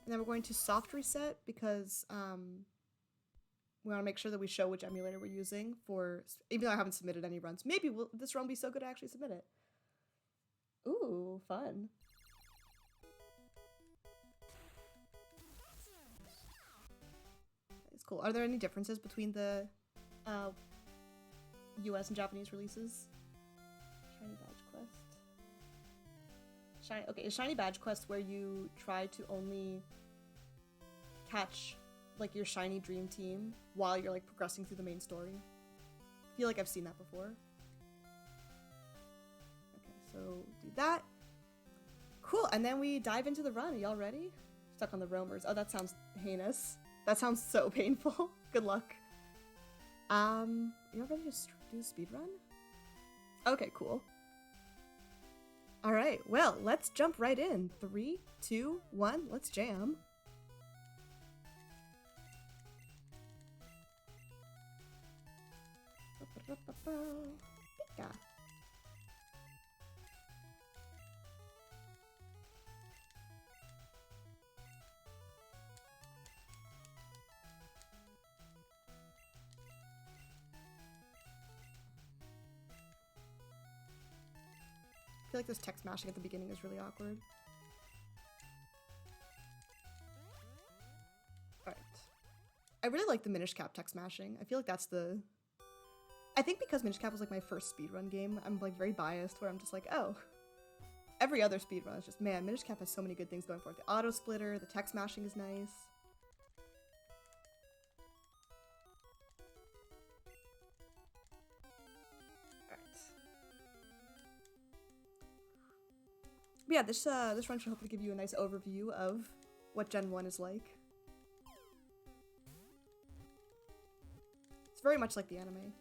And then we're going to soft reset because we want to make sure that we show which emulator we're using for, even though I haven't submitted any runs. Maybe this run will be so good I actually submit it. Ooh, fun. It's cool. Are there any differences between the US and Japanese releases? Shiny Badge Quest. Okay, is Shiny Badge Quest where you try to only catch like your shiny dream team while you're like progressing through the main story? I feel like I've seen that before. Okay, so do that. Cool, and then we dive into the run. Are y'all ready? Stuck on the roamers. Oh, that sounds heinous. That sounds so painful. Good luck. Y'all ready to do a speed run? Okay, cool. All right, well, let's jump right in. 3, 2, 1, let's jam. Pika. I feel like this text mashing at the beginning is really awkward. Alright. I really like the Minish Cap text mashing. I feel like that's the... I think because Minish Cap was like my first speedrun game, I'm like very biased where I'm just like, oh. Every other speedrun is just, man, Minish Cap has so many good things going for it. The auto splitter, the text mashing is nice. But yeah, this run should hopefully give you a nice overview of what Gen 1 is like. It's very much like the anime.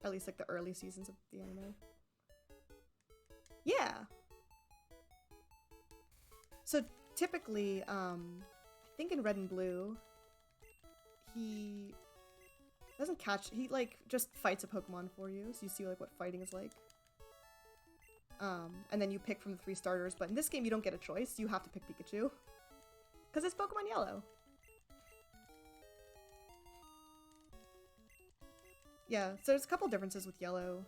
At least like the early seasons of the anime. Yeah! So typically, I think in Red and Blue, he doesn't catch, he like just fights a Pokemon for you, so you see like what fighting is like. And then you pick from the 3 starters, but in this game you don't get a choice, you have to pick Pikachu. Because it's Pokemon Yellow. Yeah, so there's a couple differences with Yellow.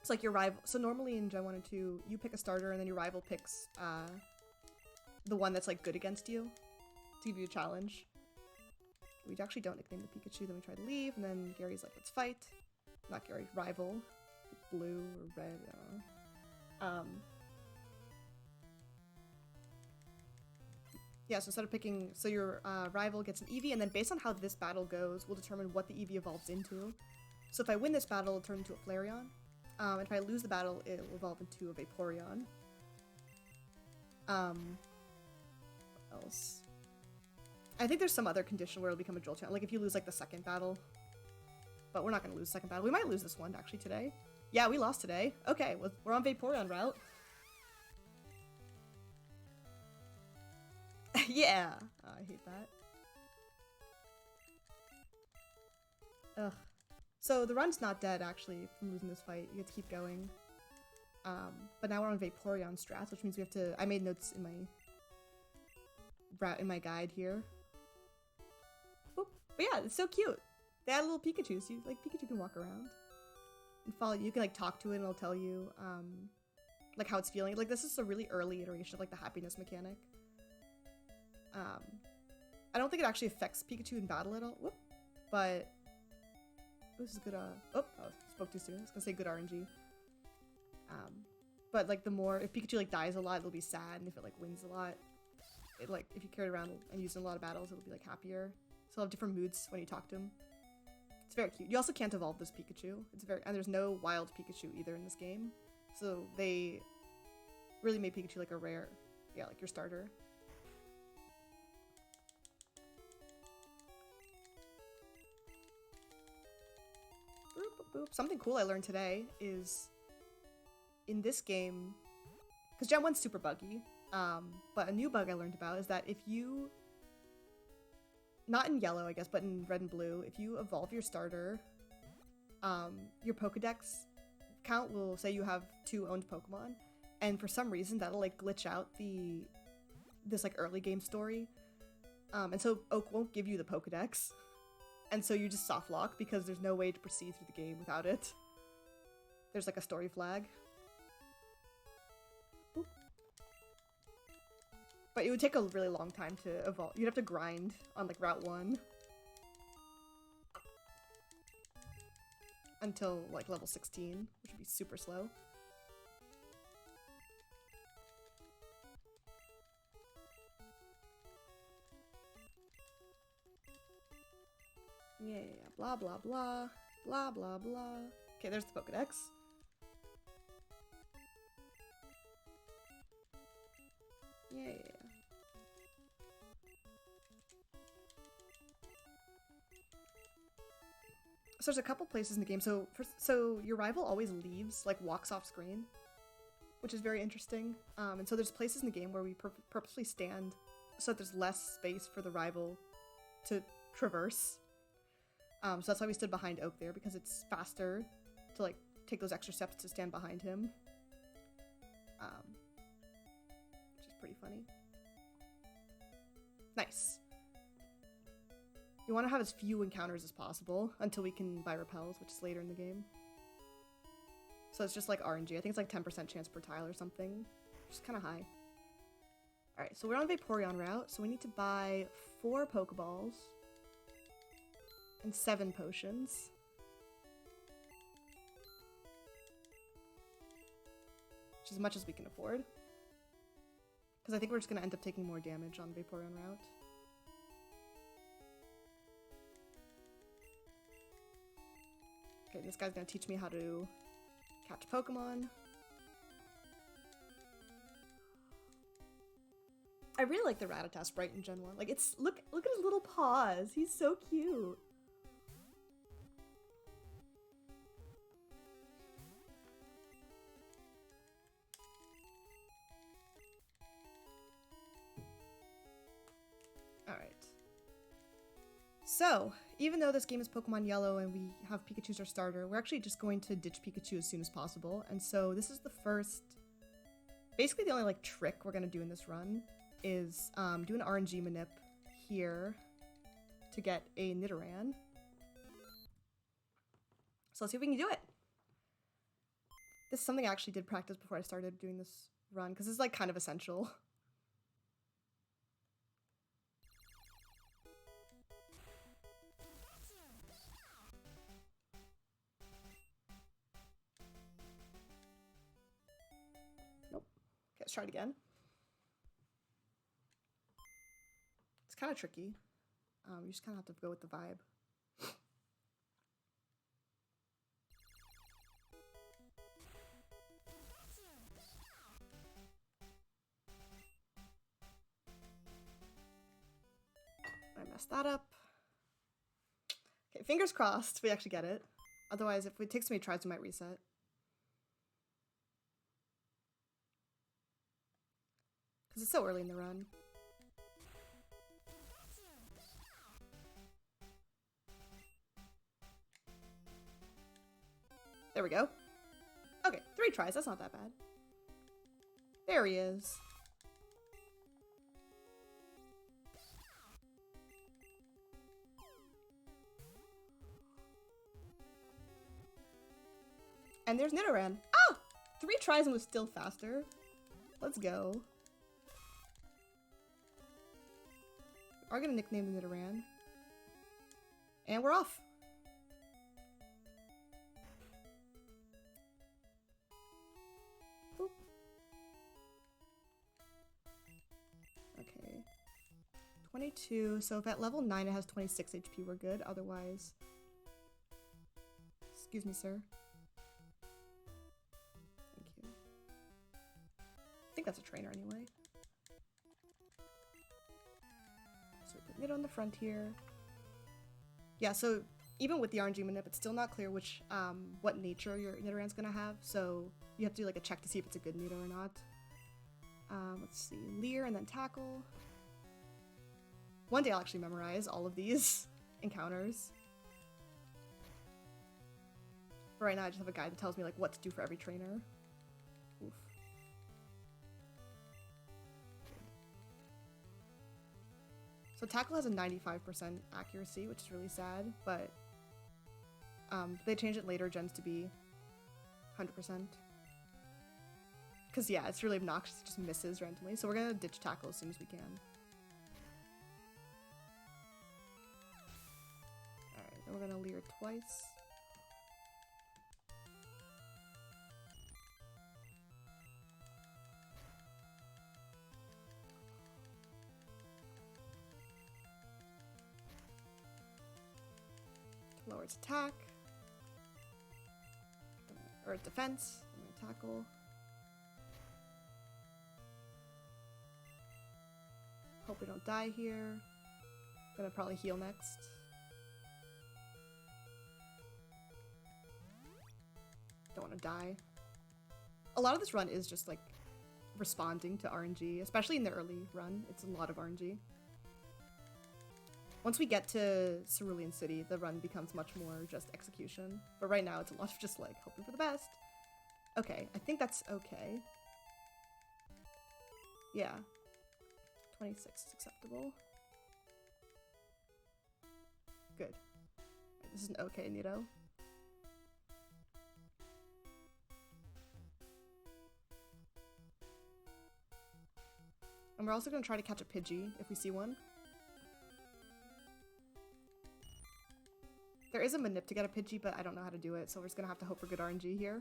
It's like your rival, so normally in Gen 1 and 2, you pick a starter and then your rival picks the one that's like good against you to give you a challenge. We actually don't nickname the Pikachu, then we try to leave, and then Gary's like, let's fight. Not Gary, rival. Blue or red, I don't know. Yeah, so instead of picking, so your rival gets an Eevee, and then based on how this battle goes, will determine what the Eevee evolves into. So if I win this battle, it'll turn into a Flareon. And if I lose the battle, it'll evolve into a Vaporeon. What else? I think there's some other condition where it'll become a Jolteon, like if you lose like the second battle. But we're not going to lose the second battle. We might lose this one actually today. Yeah, we lost today. Okay, well, we're on Vaporeon route. Yeah! Oh, I hate that. Ugh. So the run's not dead, actually, from losing this fight. You have to keep going. But now we're on Vaporeon strats, which means we have to... I made notes in my guide here. Boop. But yeah, it's so cute. They add little Pikachu, so like Pikachu can walk around and follow you. You can like talk to it and it'll tell you like how it's feeling. Like this is a really early iteration of like the happiness mechanic. I don't think it actually affects Pikachu in battle at all. Whoop. But this is good. Oh, spoke too soon. I was gonna say good RNG. But like the more if Pikachu like dies a lot, it'll be sad, and if it like wins a lot, it like if you carry it around and use it in a lot of battles, it'll be like happier. So it'll have different moods when you talk to him. It's very cute. You also can't evolve this Pikachu. And there's no wild Pikachu either in this game. So they really made Pikachu like a rare, yeah, like your starter. Boop, boop. Something cool I learned today is in this game, because Gen 1's super buggy, but a new bug I learned about is that if you not in yellow, I guess, but in red and blue, if you evolve your starter, your Pokedex count will say you have 2 owned Pokemon, and for some reason that'll like glitch out this like early game story, and so Oak won't give you the Pokedex, and so you just soft lock because there's no way to proceed through the game without it. There's like a story flag. Boop. But it would take a really long time to evolve. You'd have to grind on like Route 1 until like level 16, which would be super slow. Yeah, blah blah blah, blah blah blah. Okay, there's the Pokedex. Yeah. So there's a couple places in the game. So your rival always leaves, like walks off screen, which is very interesting. And so there's places in the game where we purposely stand so that there's less space for the rival to traverse. So that's why we stood behind Oak there, because it's faster to like take those extra steps to stand behind him. Which is pretty funny. Nice. You want to have as few encounters as possible until we can buy repels, which is later in the game. So it's just like RNG. I think it's like 10% chance per tile or something, which is kind of high. Alright, so we're on Vaporeon route, so we need to buy 4 Pokeballs and 7 potions. Which is as much as we can afford. Because I think we're just going to end up taking more damage on Vaporeon route. Okay, this guy's going to teach me how to catch Pokemon. I really like the Rattata sprite in Gen 1. Like, it's look at his little paws. He's so cute. Alright. So, even though this game is Pokemon Yellow and we have Pikachu as our starter, we're actually just going to ditch Pikachu as soon as possible. And so this is the first, basically the only like trick we're going to do in this run is do an RNG manip here to get a Nidoran. So let's see if we can do it. This is something I actually did practice before I started doing this run, because it's like kind of essential. Nope. Okay, let's try it again. It's kind of tricky. You just kind of have to go with the vibe. I messed that up. Okay, fingers crossed we actually get it. Otherwise, if it takes too many tries, we might reset. Because it's so early in the run. There we go. Okay, 3 tries, that's not that bad. There he is. And there's Nidoran. Oh! 3 tries and was still faster. Let's go. We are gonna nickname the Nidoran. And we're off. Boop. Okay. 22. So if at level 9 it has 26 HP, we're good. Otherwise... Excuse me, sir. I think that's a trainer anyway. So we put Nid on the front here. Yeah, so even with the RNG manip, it's still not clear which what nature your Nidoran's gonna have, so you have to do like a check to see if it's a good Nido or not. Let's see, Leer and then Tackle. One day I'll actually memorize all of these encounters. But right now I just have a guide that tells me like what to do for every trainer. Oof. So Tackle has a 95% accuracy, which is really sad, but they changed it later gens to be 100%. Because yeah, it's really obnoxious, it just misses randomly, so we're gonna ditch Tackle as soon as we can. Alright, then we're gonna leer twice. Lower its attack. Or its defense. I'm gonna tackle. Hope we don't die here. Gonna probably heal next. Don't want to die. A lot of this run is just like responding to RNG, especially in the early run. It's a lot of RNG. Once we get to Cerulean City, the run becomes much more just execution. But right now, it's a lot of just, like, hoping for the best. Okay, I think that's okay. Yeah. 26 is acceptable. Good. This is an okay Nido. And we're also going to try to catch a Pidgey if we see one. There is a manip to get a Pidgey, but I don't know how to do it, so we're just gonna have to hope for good RNG here.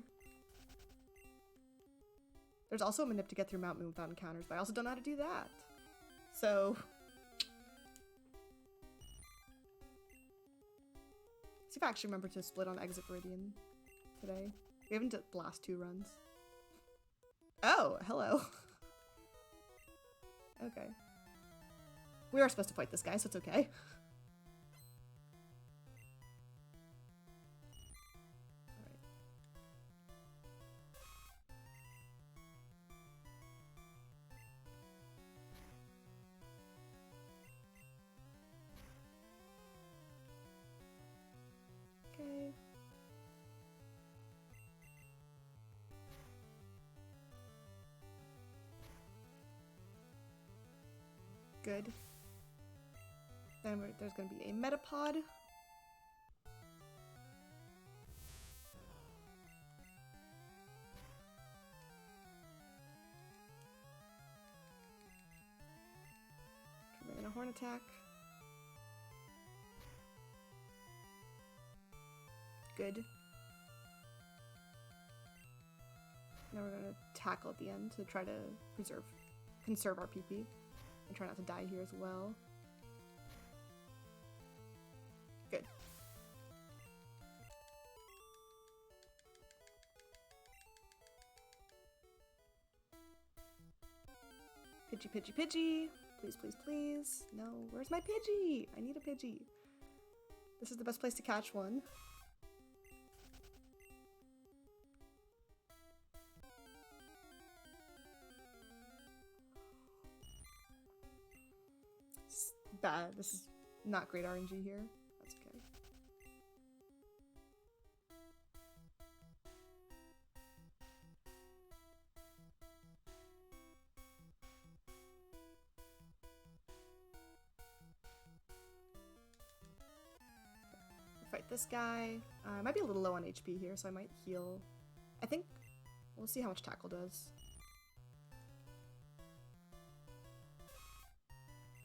There's also a manip to get through Mount Moon without encounters, but I also don't know how to do that. So... see if I actually remember to split on Exit Viridian today. We haven't done the last 2 runs. Oh, hello. Okay. We are supposed to fight this guy, so it's okay. Okay. Good. Then there's going to be a Metapod. And a Horn Attack. Good. Now we're gonna tackle at the end to try to conserve our PP and try not to die here as well. Good. Pidgey, Pidgey, Pidgey! Please, please, please. No, where's my Pidgey? I need a Pidgey. This is the best place to catch one. Bad. This is not great RNG here. That's okay. Fight this guy. I might be a little low on HP here, so I might heal. I think we'll see how much tackle does.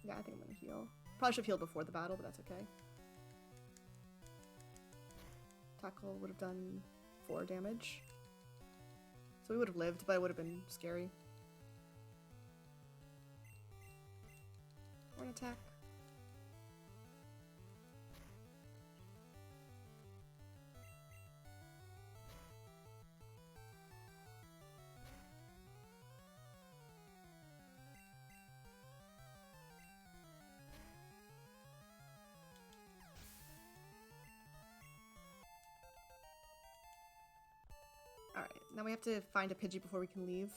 Yeah, I think I'm gonna heal. Probably should have healed before the battle, but that's okay. Tackle would have done 4 damage. So we would have lived, but it would have been scary. Horn Attack. Alright, now we have to find a Pidgey before we can leave.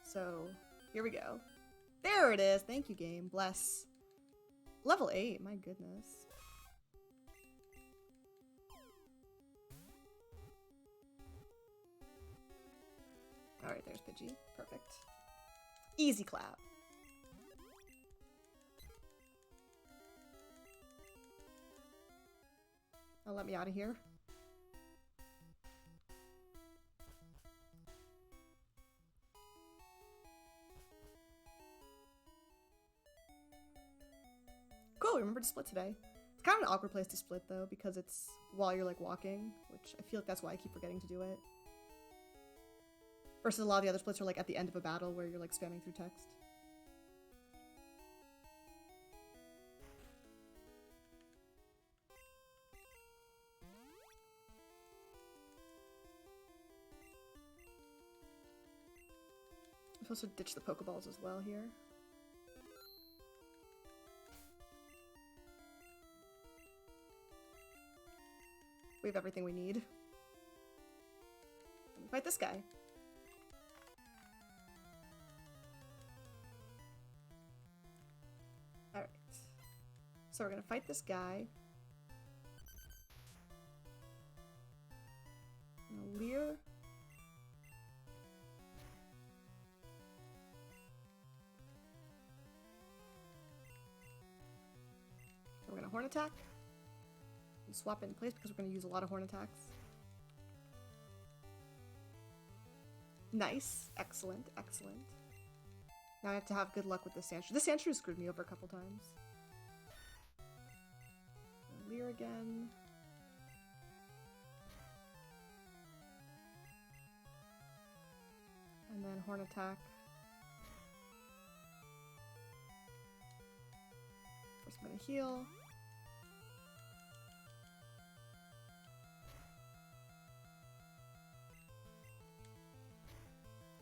So, Here we go. There it is. Thank you, game. Bless. Level 8. My goodness. Alright, there's Pidgey. Perfect. Easy clap. Now let me out of here. Cool, remember to split today. It's kind of an awkward place to split though, because it's while you're like walking, which I feel like that's why I keep forgetting to do it. Versus a lot of the other splits are like at the end of a battle where you're like spamming through text. I'm supposed to ditch the Pokeballs as well here. We have everything we need. Let me fight this guy. Alright. So we're gonna fight this guy. Leer. So we're gonna Horn Attack. And swap it in place because we're gonna use a lot of Horn Attacks. Nice. Excellent. Excellent. Now I have to have good luck with this Sandshrew. This Sandshrew screwed me over a couple times. Leer again. And then Horn Attack. First I'm gonna heal.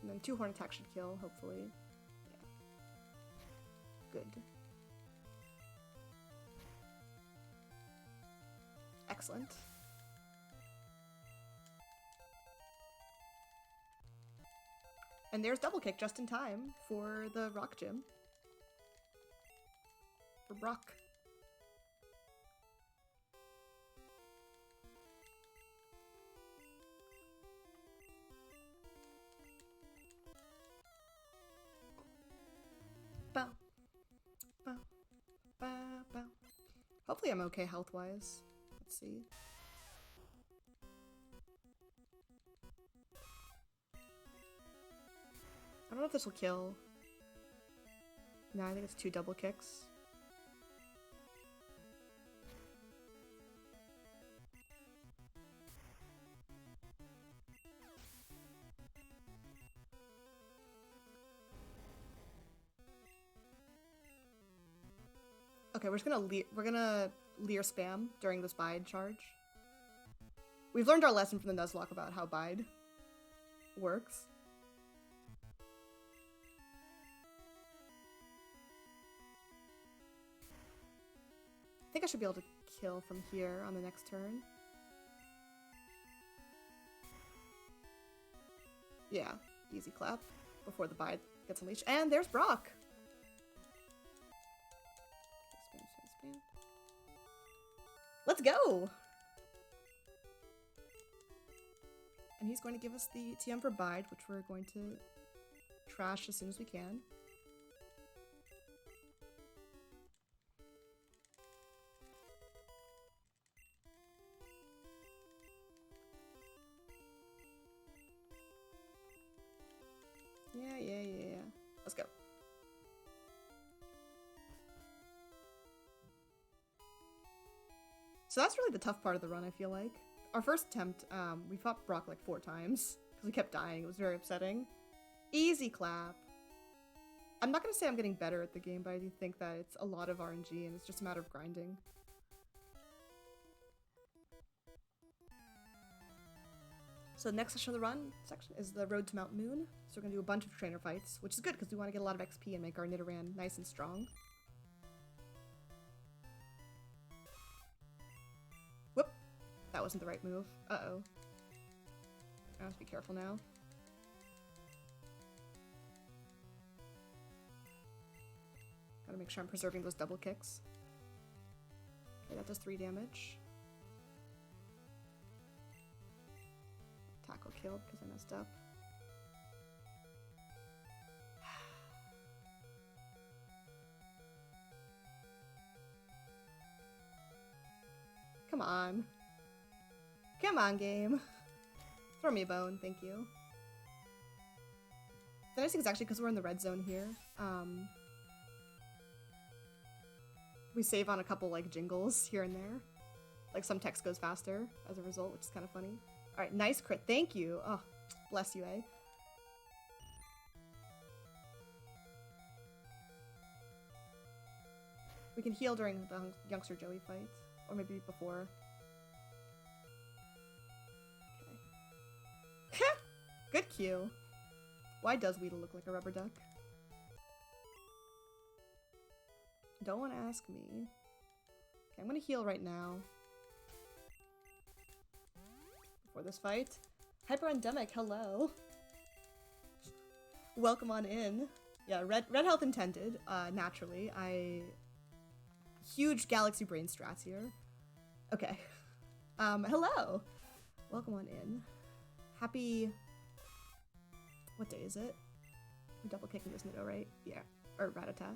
And then 2 Horn Attack should kill, hopefully. Yeah. Good. Excellent. And there's Double Kick just in time for the Rock Gym. For Brock. Bow. Bow. Bow. Bow. Hopefully I'm okay health-wise. Let's see. I don't know if this will kill. No, I think it's 2 double kicks. Okay, we're gonna Leer spam during this Bide charge. We've learned our lesson from the Nuzlocke about how Bide works. I think I should be able to kill from here on the next turn. Yeah, easy clap before the Bide gets unleashed. And there's Brock! Spam, spam, spam. Let's go! And he's going to give us the TM for Bide, which we're going to trash as soon as we can. Yeah. Let's go. So that's really the tough part of the run, I feel like. Our first attempt, we fought Brock like 4 times, because we kept dying. It was very upsetting. Easy clap. I'm not going to say I'm getting better at the game, but I do think that it's a lot of RNG, and it's just a matter of grinding. So the next section of the run section is the Road to Mount Moon. So we're going to do a bunch of trainer fights, which is good because we want to get a lot of XP and make our Nidoran nice and strong. Whoop! That wasn't the right move. Uh-oh. I have to be careful now. Gotta make sure I'm preserving those double kicks. Okay, that does 3 damage. Tackle killed because I messed up. Come on. Come on, game. Throw me a bone, thank you. The nice thing is actually, because we're in the red zone here, we save on a couple, like, jingles here and there. Like, some text goes faster as a result, which is kind of funny. Alright, nice crit. Thank you. Oh, bless you, eh? We can heal during the Youngster Joey fight. Or maybe before. Okay. Good cue. Why does Weedle look like a rubber duck? Don't want to ask me. Okay, I'm gonna heal right now. Before this fight. Hyperendemic, hello. Welcome on in. Yeah, red health intended, naturally. Huge galaxy brain strats here. Okay. Hello. Welcome on in. Happy... What day is it? I'm double kicking this Nido, right? Yeah. Or Rattata.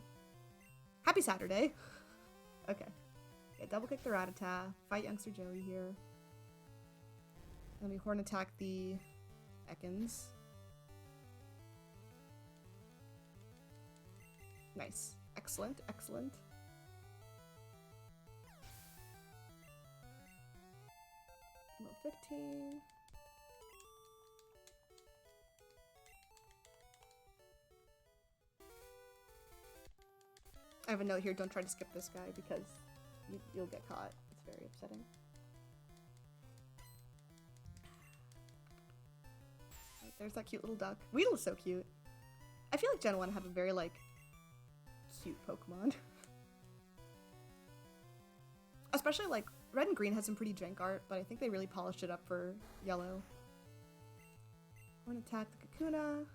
Happy Saturday. Okay. Yeah, double kick the Rattata. Fight Youngster Joey here. Then we horn attack the Ekans. Nice. Excellent, excellent. Level 15. I have a note here, don't try to skip this guy because you'll get caught. It's very upsetting. Right, there's that cute little duck. Weedle is so cute. I feel like Gen 1 have a very, like, cute Pokemon. Especially, like, Red and Green has some pretty jank art, but I think they really polished it up for Yellow. I'm gonna attack the Kakuna.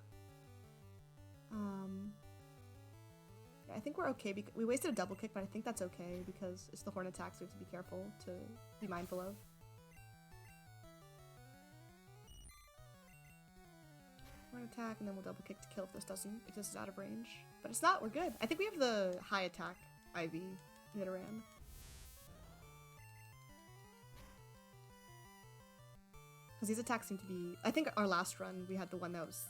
Yeah, I think we're okay. We wasted a double kick, but I think that's okay because it's the horn attack, so we have to be careful to be mindful of. Horn attack, and then we'll double kick to kill if this is out of range. But it's not, we're good. I think we have the high attack IV Nidoran. Because these attacks seem to be... I think our last run, we had the one that was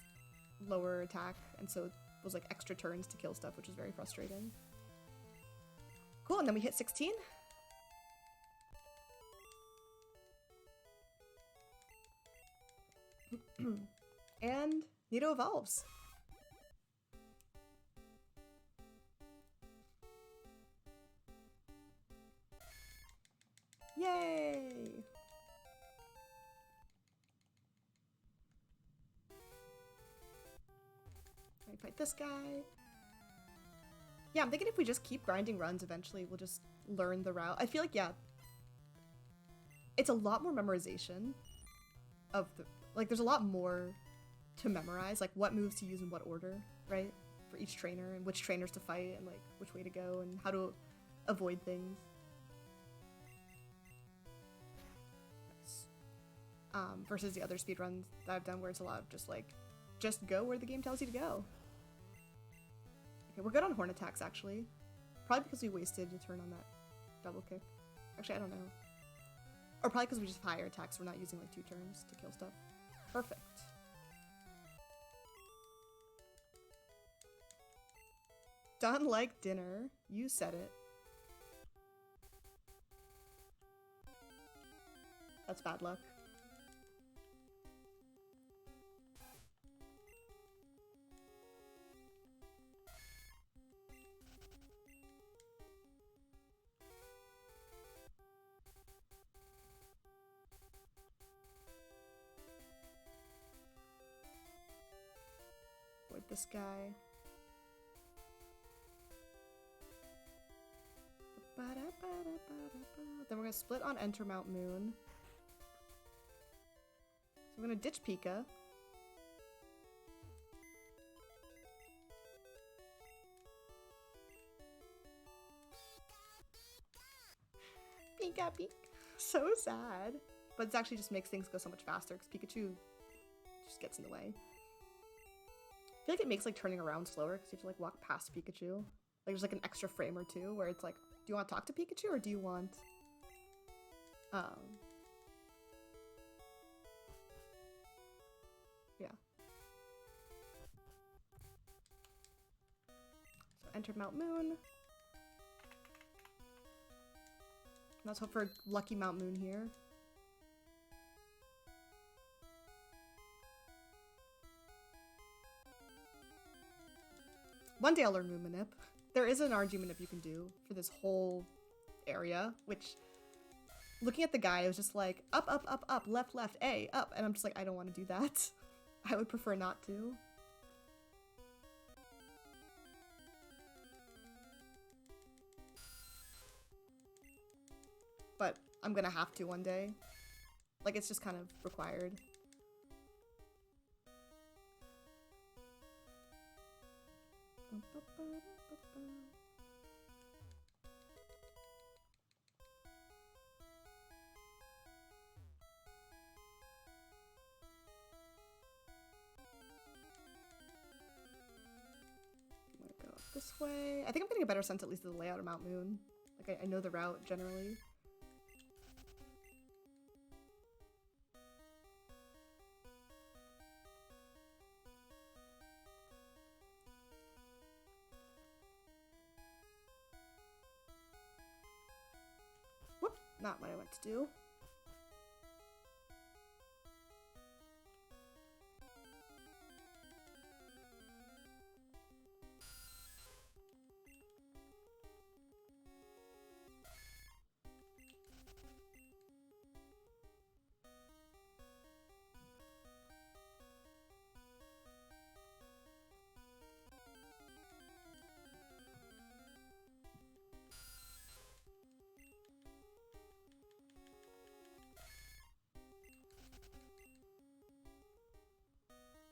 lower attack, and so it was like extra turns to kill stuff, which is very frustrating. Cool, and then we hit 16. And Nido evolves. Yay! Fight this guy. Yeah, I'm thinking if we just keep grinding runs, eventually we'll just learn the route. I feel like, yeah, it's a lot more memorization of the, like, there's a lot more to memorize, like what moves to use in what order, right? For each trainer, and which trainers to fight, and like which way to go, and how to avoid things. Nice. Versus the other speedruns that I've done where it's a lot of just like, just go where the game tells you to go. Okay, we're good on horn attacks, actually. Probably because we wasted a turn on that double kick. Actually, I don't know. Or probably because we just have higher attacks, we're not using like 2 turns to kill stuff. Perfect. Done like dinner. You said it. That's bad luck. This guy. Then we're gonna split on Enter Mount Moon. So we're gonna ditch Pika. Cappy. So sad. But it actually just makes things go so much faster because Pikachu just gets in the way. I feel like it makes like turning around slower because you have to like walk past Pikachu. Like there's like an extra frame or two where it's like, do you want to talk to Pikachu or do you want yeah. So enter Mount Moon. Let's hope for a lucky Mount Moon here. One day I'll learn Moon Manip. There is an RNG Manip you can do for this whole area, which, looking at the guy, it was just like, up, up, up, up, left, left, A, up. And I'm just like, I don't want to do that. I would prefer not to. But I'm gonna have to one day. Like, it's just kind of required. I'm gonna go up this way. I think I'm getting a better sense at least of the layout of Mount Moon. Like, I know the route generally. Whoop! Not what I meant to do.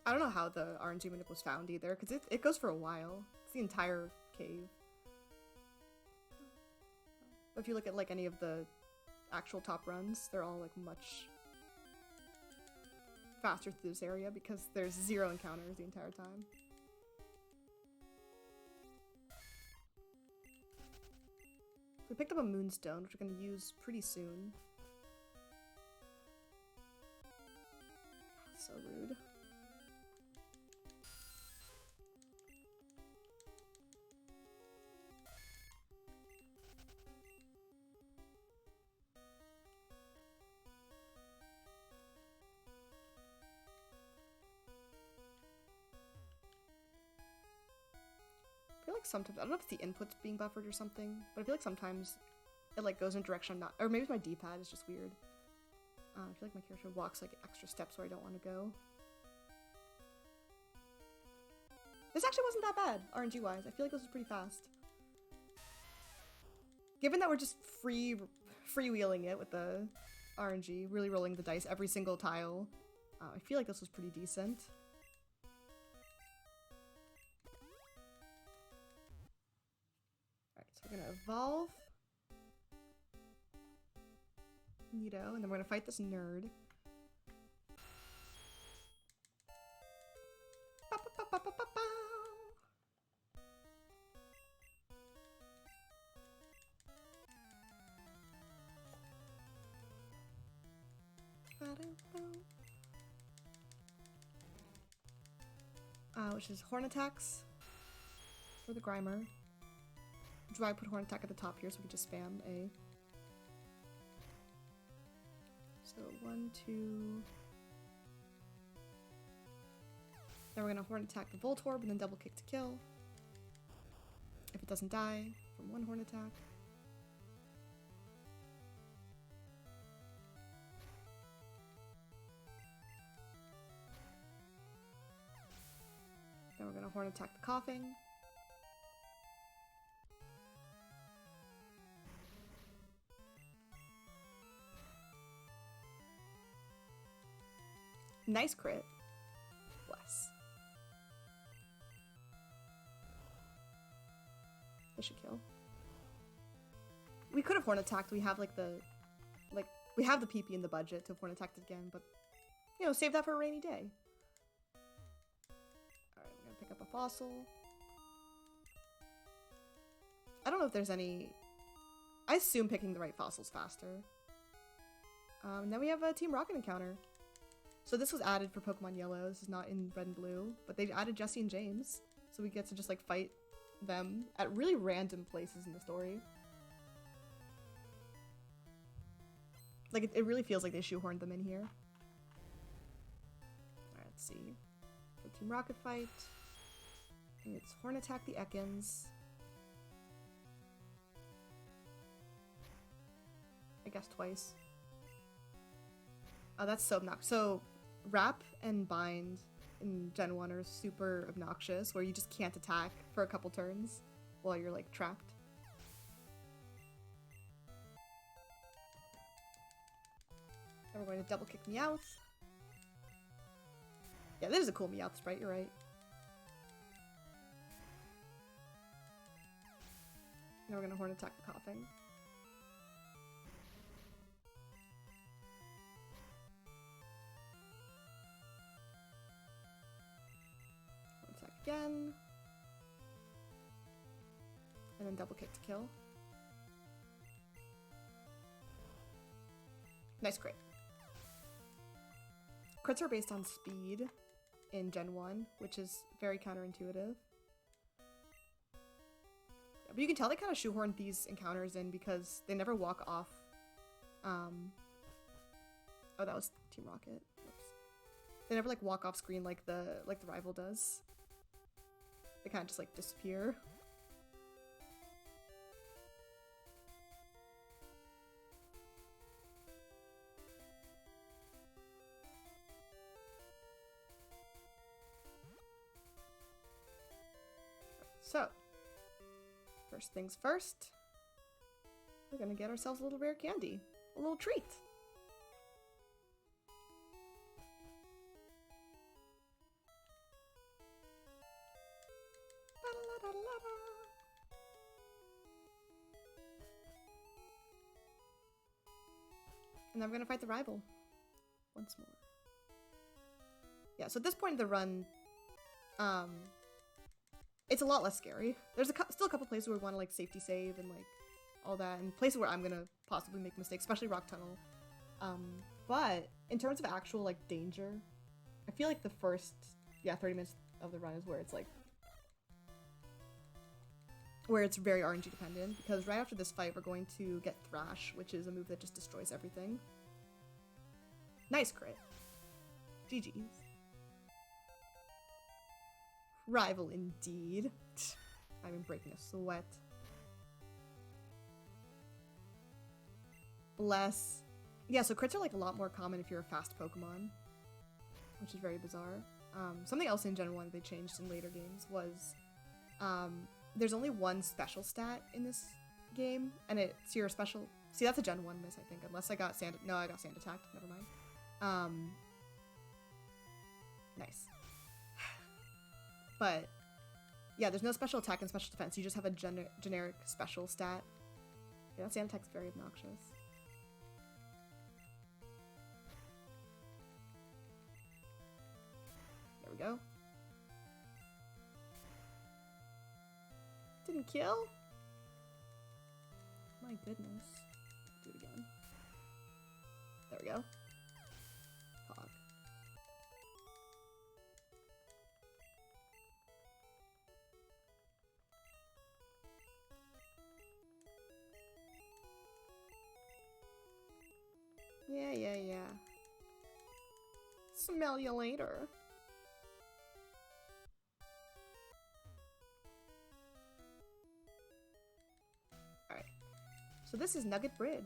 I don't know how the RNG Manip was found either, because it goes for a while. It's the entire cave. But if you look at like any of the actual top runs, they're all like much faster through this area because there's 0 encounters the entire time. We picked up a Moonstone, which we're going to use pretty soon. So rude. I feel like sometimes, I don't know if it's the input's being buffered or something, but I feel like sometimes it like goes in a direction I'm not, or maybe it's my D-pad is just weird. I feel like my character walks like extra steps where I don't want to go. This actually wasn't that bad, RNG-wise. I feel like this was pretty fast. Given that we're just freewheeling it with the RNG, really rolling the dice every single tile, I feel like this was pretty decent. Alright, so we're gonna evolve. Neato, and then we're gonna fight this nerd. Which is horn attacks for the Grimer. Which is why I put horn attack at the top here so we can just spam A. So 1, 2. Then we're gonna horn attack the Voltorb and then double kick to kill. If it doesn't die from one horn attack. Then we're gonna horn attack the Coughing. Nice crit. Bless. This should kill. We could have horn attacked. We have like the We have the PP in the budget to horn attack it again, but, you know, save that for a rainy day. Alright, we're gonna pick up a fossil. I don't know if there's any... I assume picking the right fossil's faster. And then we have a Team Rocket encounter. So this was added for Pokemon Yellow. This is not in Red and Blue, but they added Jesse and James. So we get to just, like, fight them at really random places in the story. Like, it really feels like they shoehorned them in here. Alright, let's see. So Team Rocket fight. And it's Horn Attack the Ekans. I guess twice. Oh, that's so obnoxious. So, Wrap and Bind in Gen 1 are super obnoxious, where you just can't attack for a couple turns while you're, like, trapped. And we're going to double kick Meowth. Yeah, this is a cool Meowth sprite, you're right. Now we're going to Horn Attack the Coughing. Horn Attack again. And then double kick to kill. Nice crit. Crits are based on speed in Gen 1, which is very counterintuitive. Yeah, but you can tell they kind of shoehorned these encounters in because they never walk off. Oh, that was Team Rocket. Oops. They never like walk off screen like the rival does. They kind of just like disappear. So, first things first, we're gonna get ourselves a little rare candy. A little treat. And then we're gonna fight the rival once more. Yeah, so at this point in the run, it's a lot less scary. There's still a couple places where we want to like safety save and like all that, and places where I'm gonna possibly make mistakes, especially Rock Tunnel. But in terms of actual like danger, I feel like the first 30 minutes of the run is where it's like very RNG dependent, because right after this fight we're going to get Thrash, which is a move that just destroys everything. Nice crit. GG's. Rival indeed. I'm breaking a sweat. Bless. Yeah, so crits are like a lot more common if you're a fast Pokemon, which is very bizarre. Something else in Gen 1 they changed in later games was there's only one special stat in this game, and it's your special... See, that's a Gen 1 miss, I think, unless I got Sand... No, I got Sand Attacked. Never mind. Nice. But, yeah, there's no special attack and special defense. You just have a generic special stat. Yeah, that Sand Attack's very obnoxious. There we go. Didn't kill? My goodness. Do it again. There we go. Hog. Yeah. Smell you later. So this is Nugget Bridge.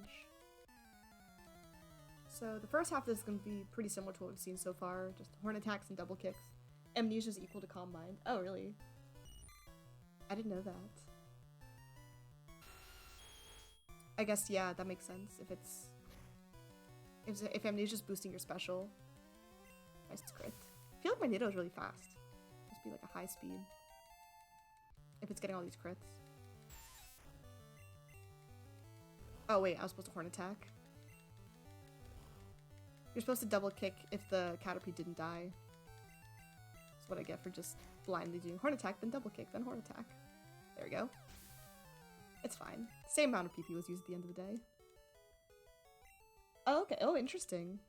So the first half of this is going to be pretty similar to what we've seen so far, just horn attacks and double kicks. Amnesia is equal to Calm Mind. Oh, really? I didn't know that. I guess, yeah, that makes sense. If Amnesia is boosting your special. Nice crit. I feel like my Nido is really fast. Must be like a high speed. If it's getting all these crits. Oh wait, I was supposed to horn attack. You're supposed to double kick if the Caterpie didn't die. That's what I get for just blindly doing horn attack, then double kick, then horn attack. There we go. It's fine. Same amount of PP was used at the end of the day. Oh, okay. Oh, interesting.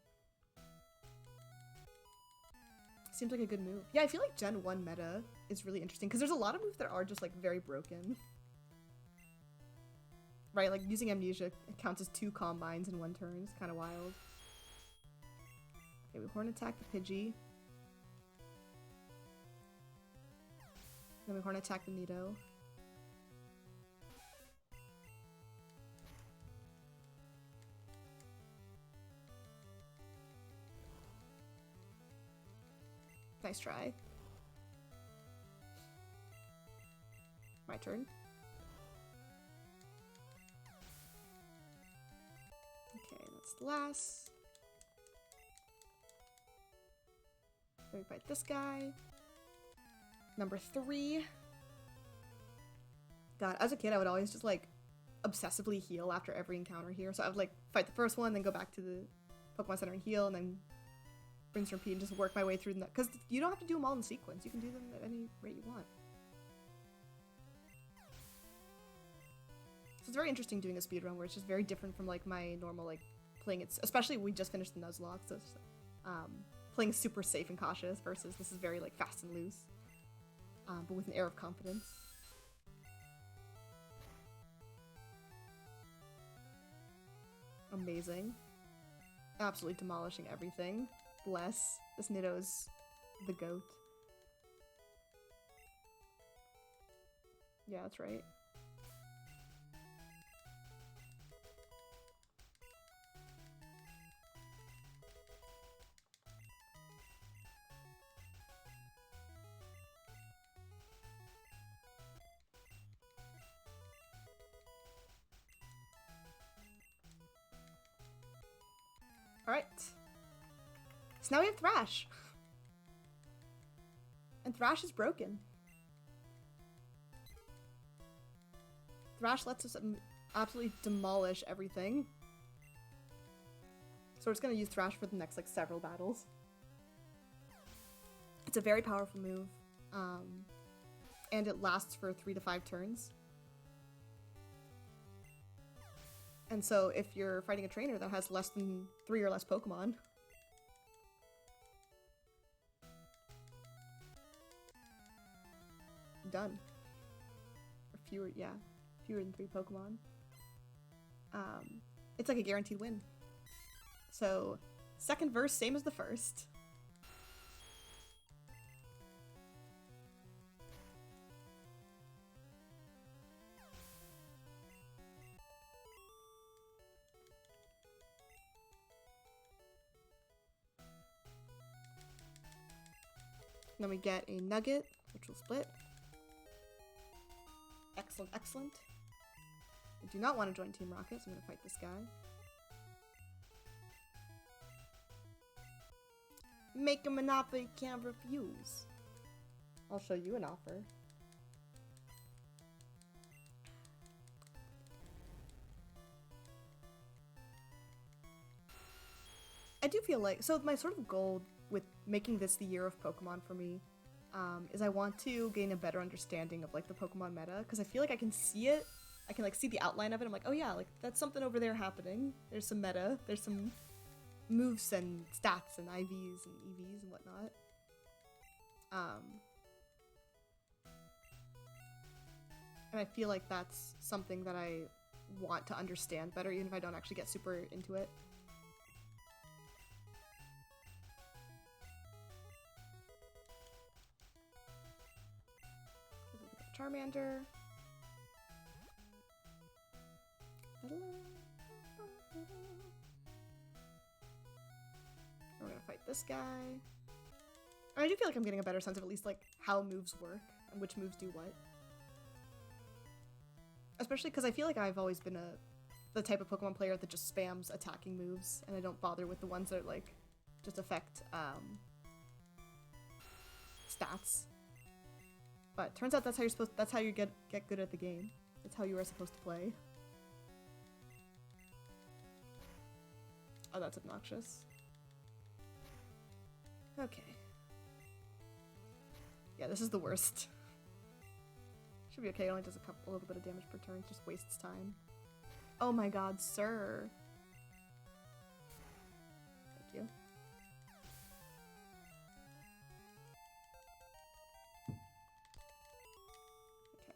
Seems like a good move. Yeah, I feel like Gen 1 meta is really interesting because there's a lot of moves that are just like very broken. Right, like using Amnesia counts as 2 combines in 1 turn. It's kind of wild. Okay, we horn attack the Pidgey. Then we horn attack the Nido. Nice try. My turn. Okay, that's the last. Then we fight this guy. Number 3. God, as a kid, I would always just like obsessively heal after every encounter here. So I would like fight the first one, then go back to the Pokemon Center and heal, and then rinse and repeat and just work my way through them. Because you don't have to do them all in sequence. You can do them at any rate you want. So it's very interesting doing a speedrun where it's just very different from like my normal like playing it. Especially we just finished the Nuzlocke, so it's playing super safe and cautious versus this is very like fast and loose, but with an air of confidence. Amazing. Absolutely demolishing everything. Bless. This Nido's the goat. Yeah, that's right. Alright. So now we have Thrash. And Thrash is broken. Thrash lets us absolutely demolish everything. So we're just gonna use Thrash for the next like several battles. It's a very powerful move. And it lasts for 3 to 5 turns. And so if you're fighting a trainer that has less than 3 or less Pokemon, done. Or fewer, yeah. Fewer than 3 Pokemon. It's like a guaranteed win. So, second verse, same as the first. Then we get a Nugget, which will split. Excellent, excellent. I do not want to join Team Rocket, so I'm going to fight this guy. Make him an offer he can't refuse. I'll show you an offer. I do feel like, so my sort of goal with making this the year of Pokemon for me is I want to gain a better understanding of like the Pokemon meta, because I feel like I can see it. I can like see the outline of it. I'm like, oh yeah, like that's something over there happening. There's some meta. There's some moves and stats and IVs and EVs and whatnot. And I feel like that's something that I want to understand better, even if I don't actually get super into it. Charmander. We're gonna fight this guy. I do feel like I'm getting a better sense of at least like how moves work and which moves do what. Especially because I feel like I've always been the type of Pokemon player that just spams attacking moves, and I don't bother with the ones that like just affect stats. But turns out that's how you're supposed. That's how you get good at the game. That's how you are supposed to play. Oh, that's obnoxious. Okay. Yeah, this is the worst. Should be okay, it only does a little bit of damage per turn, just wastes time. Oh my god, sir. Thank you. Okay.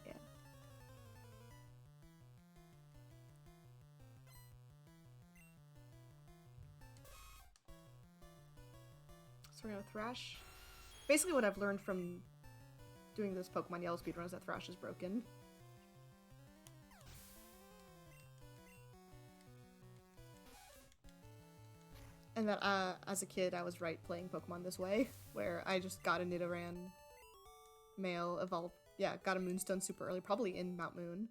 Yeah. So we're gonna Thrash. Basically what I've learned from doing this Pokemon Yellow speedrun is that Thrash is broken. And that as a kid I was right playing Pokemon this way, where I just got a Nidoran male evolve. Yeah, got a Moonstone super early, probably in Mount Moon.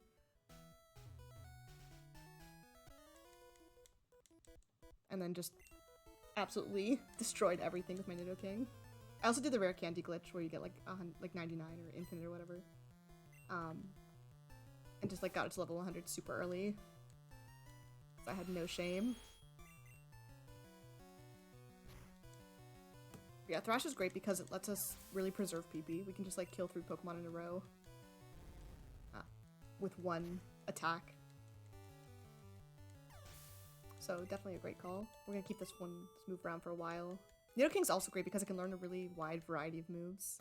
And then just absolutely destroyed everything with my Nidoking. I also did the rare candy glitch where you get like 99 or infinite or whatever. And just like got it to level 100 super early. So I had no shame. But yeah, Thrash is great because it lets us really preserve PP. We can just like kill 3 Pokemon in a row with one attack. So definitely a great call. We're gonna keep this move around for a while. Nidoking's also great because it can learn a really wide variety of moves.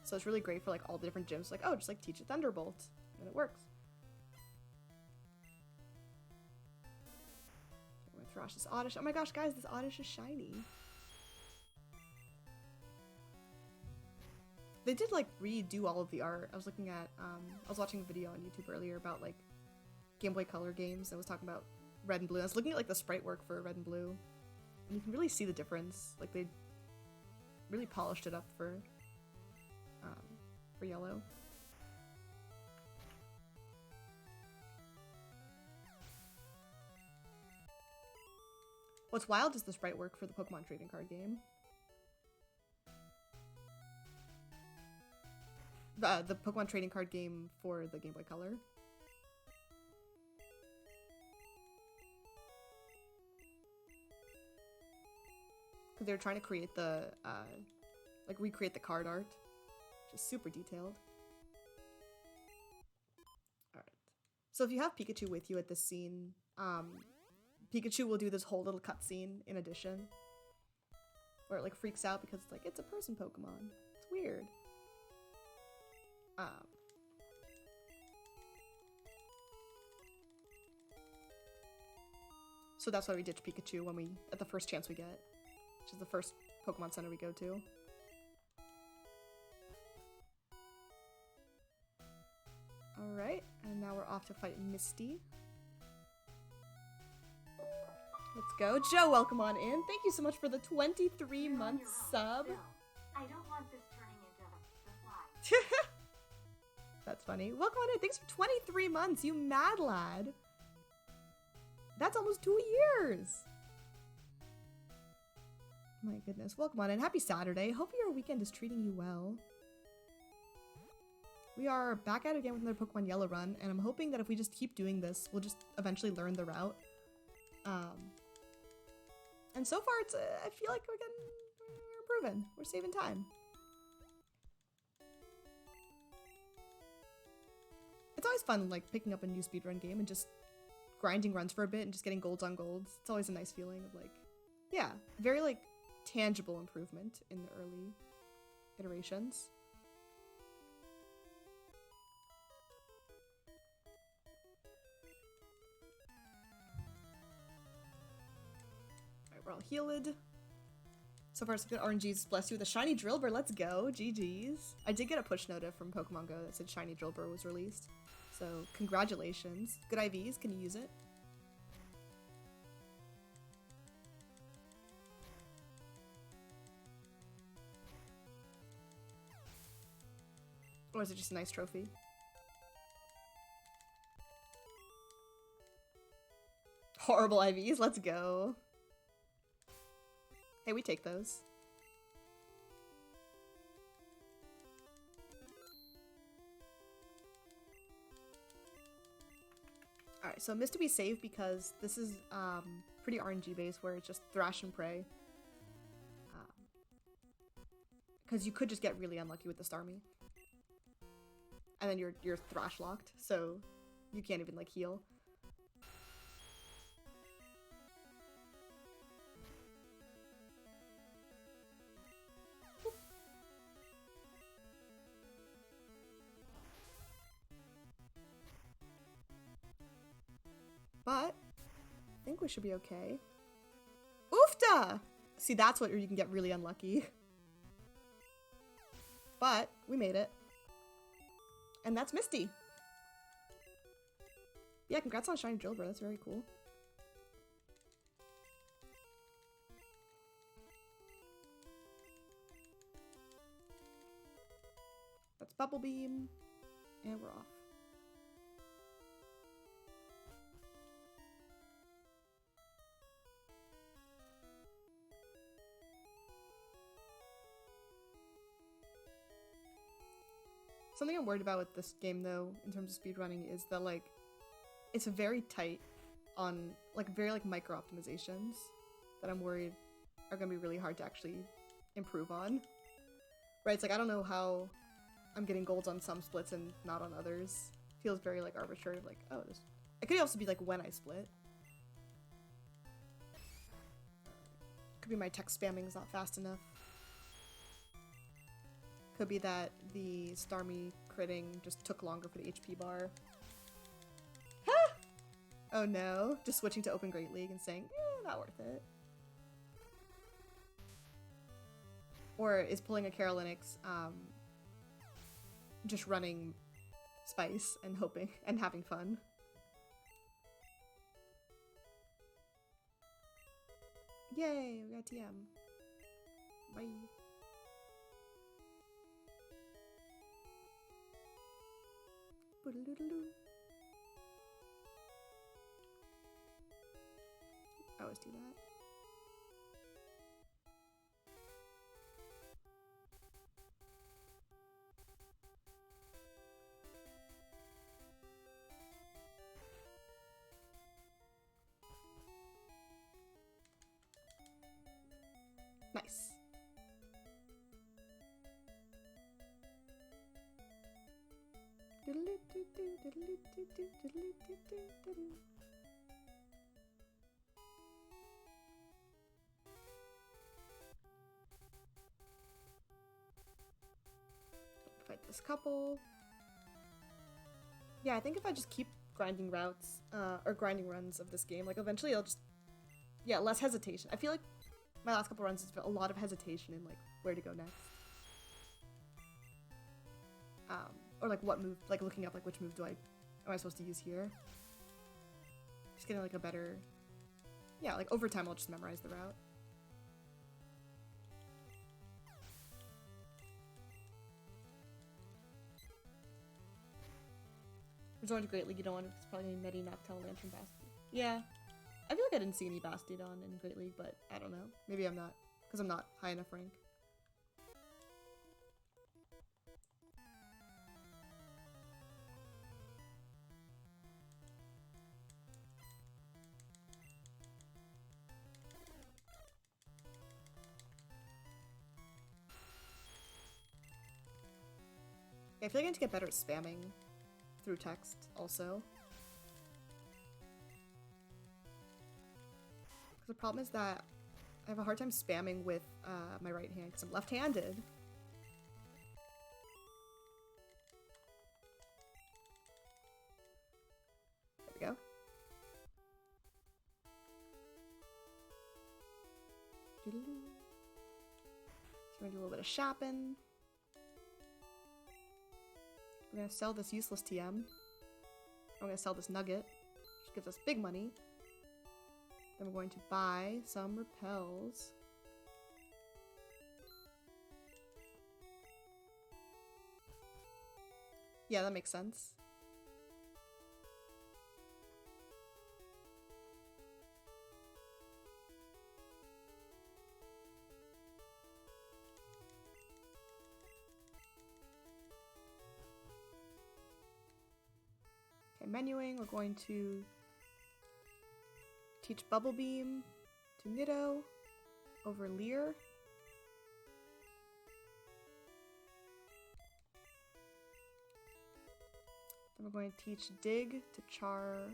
So it's really great for like all the different gyms. Like, oh, just like teach a Thunderbolt, and it works. I'm gonna thrash this Oddish. Oh my gosh, guys, this Oddish is shiny. They did like redo all of the art. I was looking at, I was watching a video on YouTube earlier about like Game Boy Color games that was talking about Red and Blue. I was looking at like the sprite work for Red and Blue, and you can really see the difference. Like they really polished it up for Yellow. What's wild is the sprite work for the Pokemon trading card game. The Pokemon trading card game for the Game Boy Color. Because they were trying to create the, like recreate the card art. Which is super detailed. Alright. So if you have Pikachu with you at this scene, Pikachu will do this whole little cutscene in addition. Where it like freaks out because it's like, it's a person Pokemon. It's weird. So that's why we ditch Pikachu when at the first chance we get. Which is the first Pokemon Center we go to. Alright, and now we're off to fight Misty. Let's go. Joe, welcome on in. Thank you so much for the 23-month sub. Bill, I don't want this turning into the fly. That's funny. Welcome on in. Thanks for 23 months, you mad lad. That's almost 2 years. My goodness. Welcome on in. Happy Saturday. Hope your weekend is treating you well. We are back at it again with another Pokemon Yellow run, and I'm hoping that if we just keep doing this, we'll just eventually learn the route. And so far, it's I feel like we're improving. We're saving time. It's always fun, like, picking up a new speedrun game and just grinding runs for a bit and just getting golds on golds. It's always a nice feeling of, like, yeah, very, like, tangible improvement in the early iterations. Alright, we're all healed. So far, so good. RNG's bless you with a shiny Drillbur. Let's go. GG's. I did get a push nota from Pokemon Go that said shiny Drillbur was released. So, congratulations. Good IVs. Can you use it? Or is it just a nice trophy? Horrible IVs. Let's go. Hey, we take those. Alright, so Mist to be safe because this is pretty RNG based where it's just thrash and pray. Because you could just get really unlucky with the Starmie. And then you're thrash locked, so you can't even like heal. But I think we should be okay. Oofta! See, that's what you can get really unlucky. But we made it. And that's Misty. Yeah, congrats on Shiny Drill, bro. That's very cool. That's Bubble Beam. And we're off. Something I'm worried about with this game, though, in terms of speedrunning, is that, like, it's very tight on, like, very, like, micro-optimizations that I'm worried are gonna be really hard to actually improve on. Right, it's like, I don't know how I'm getting golds on some splits and not on others. Feels very, like, arbitrary, like, oh, this... It could also be, like, when I split. Could be my text spamming is not fast enough. Could be that the Starmie critting just took longer for the HP bar. Ha! Oh no. Just switching to Open Great League and saying, not worth it. Or is pulling a Carolinx, just running Spice and hoping and having fun. Yay, we got TM. Bye. I always do that. Nice. Fight this couple. Yeah, I think if I just keep grinding routes, or grinding runs of this game, like eventually I'll just, yeah, less hesitation. I feel like my last couple runs has been a lot of hesitation in like where to go next. Or like what move, like looking up like which move am I supposed to use here? Just getting like a better, yeah, like over time I'll just memorize the route. Resort to Great League, you don't want to, it's probably Medi, Noctel, Lantern, Bastard. Yeah. I feel like I didn't see any Bastidon in Great League, but I don't know. Maybe I'm not, because I'm not high enough rank. I feel like I need to get better at spamming through text, also. Because the problem is that I have a hard time spamming with my right hand, because I'm left-handed. There we go. So we're gonna do a little bit of shopping. We're gonna sell this useless TM. I'm gonna sell this nugget, which gives us big money. Then we're going to buy some repels. Yeah, that makes sense. Okay, menuing. We're going to teach Bubble Beam to Nitto over Leer. Then we're going to teach Dig to Charmander.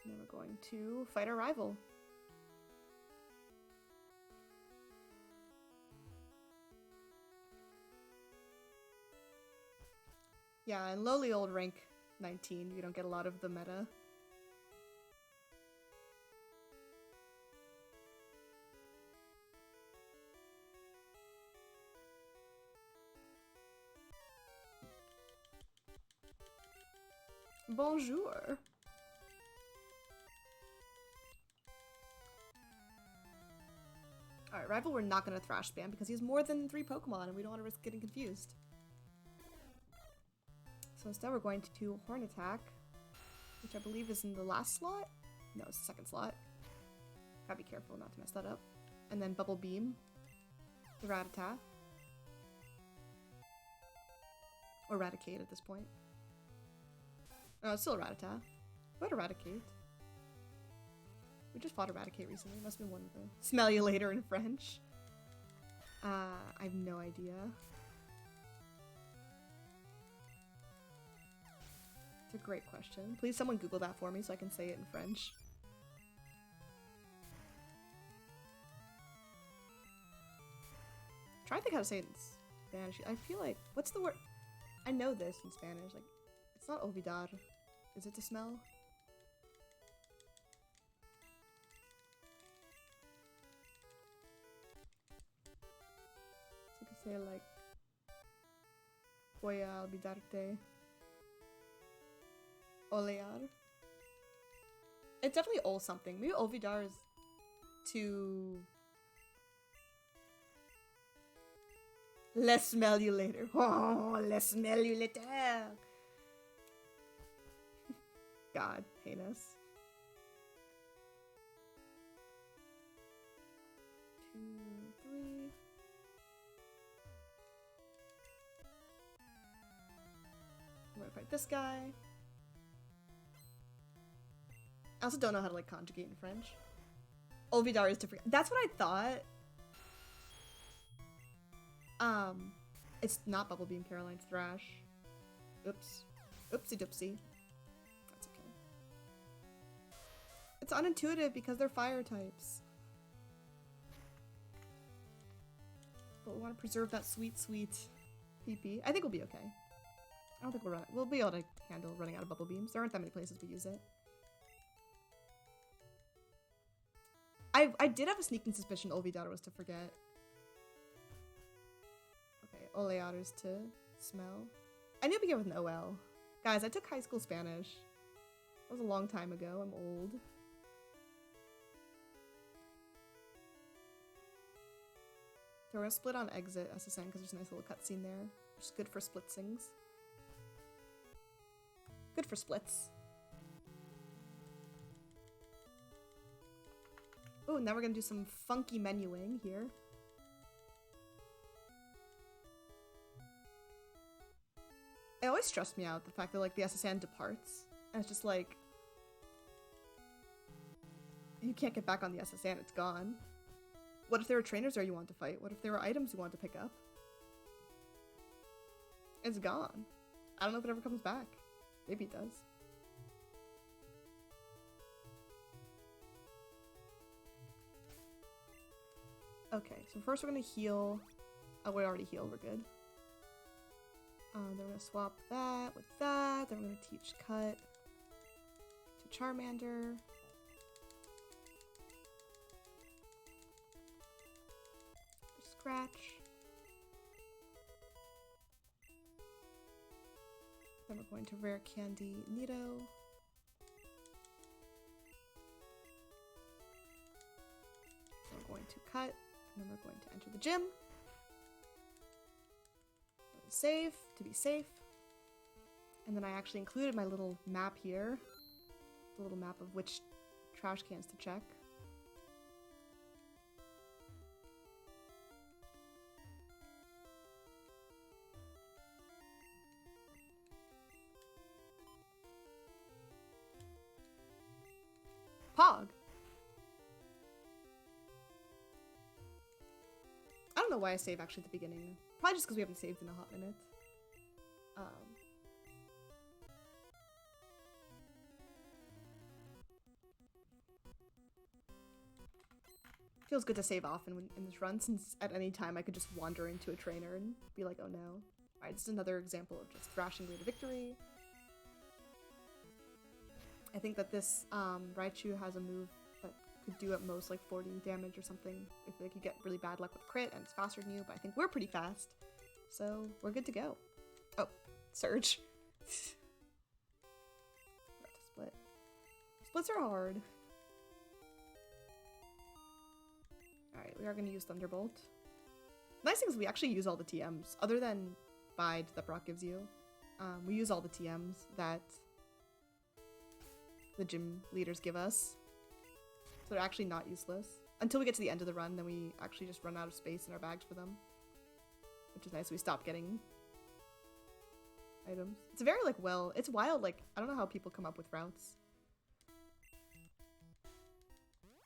And then we're going to fight our rival. Yeah, in lowly old rank 19, you don't get a lot of the meta. Bonjour. Alright, rival we're not gonna thrash spam because he has more than 3 Pokemon and we don't want to risk getting confused. So instead we're going to do Horn Attack, which I believe is in the last slot? No, it's the second slot. Gotta be careful not to mess that up. And then Bubble Beam, the Rattata. Or Raticate at this point. No, it's still a Rattata. What Eradicate? We just fought Eradicate recently. It must have been one of the smell you later in French. I have no idea. It's a great question. Please someone Google that for me so I can say it in French. Try to think how to say it in Spanish. I feel like, what's the word? I know this in Spanish. Like, it's not olvidar. Is it to smell? So you could say like, voy a olvidarte. Olear. It's definitely ol something. Maybe olvidar is to let's smell you later. Oh, let's smell you later. God, heinous. 2, 3. I'm gonna fight this guy. I also don't know how to like conjugate in French. Olvidar is to forget. That's what I thought. It's not Bubble Beam, Caroline's Thrash. Oops. Oopsie doopsie. That's okay. It's unintuitive because they're fire types. But we want to preserve that sweet, sweet PP. I think we'll be okay. I don't think we'll be able to handle running out of Bubble Beams. There aren't that many places we use it. I did have a sneaking suspicion Olvidar was to forget. Okay, Olear is to smell. I knew it began with an OL. Guys, I took high school Spanish. That was a long time ago. I'm old. So we're gonna split on exit SSN because there's a nice little cutscene there, which is good for splitsings. Good for splits. Oh, now we're gonna do some funky menuing here. It always stressed me out, the fact that like the SSN departs, and it's just like you can't get back on the SSN, it's gone. What if there were trainers there you want to fight? What if there were items you want to pick up? It's gone. I don't know if it ever comes back. Maybe it does. Okay, so first we're gonna heal. Oh, we already healed, we're good. Then we're gonna swap that with that. Then we're gonna teach Cut to Charmander. Scratch. Then we're going to Rare Candy Nitto. Then we're going to Cut. And then we're going to enter the gym. Save to be safe. And then I actually included my little map here. The little map of which trash cans to check. Pog. I don't know why I save actually at the beginning. Probably just because we haven't saved in a hot minute. Feels good to save often in this run, since at any time I could just wander into a trainer and be like, oh no. Alright, this is another example of just thrashing way to victory. I think that this Raichu has a move that could do at most like 40 damage or something if like you get really bad luck with crit and it's faster than you, but I think we're pretty fast. So we're good to go. Oh, Surge. Split. Splits are hard. Alright, we are going to use Thunderbolt. Nice thing is we actually use all the TMs. Other than Bide that Brock gives you, we use all the TMs that the gym leaders give us. So they're actually not useless. Until we get to the end of the run, then we actually just run out of space in our bags for them. Which is nice, we stop getting items. It's very, like, well, it's wild, like, I don't know how people come up with routes.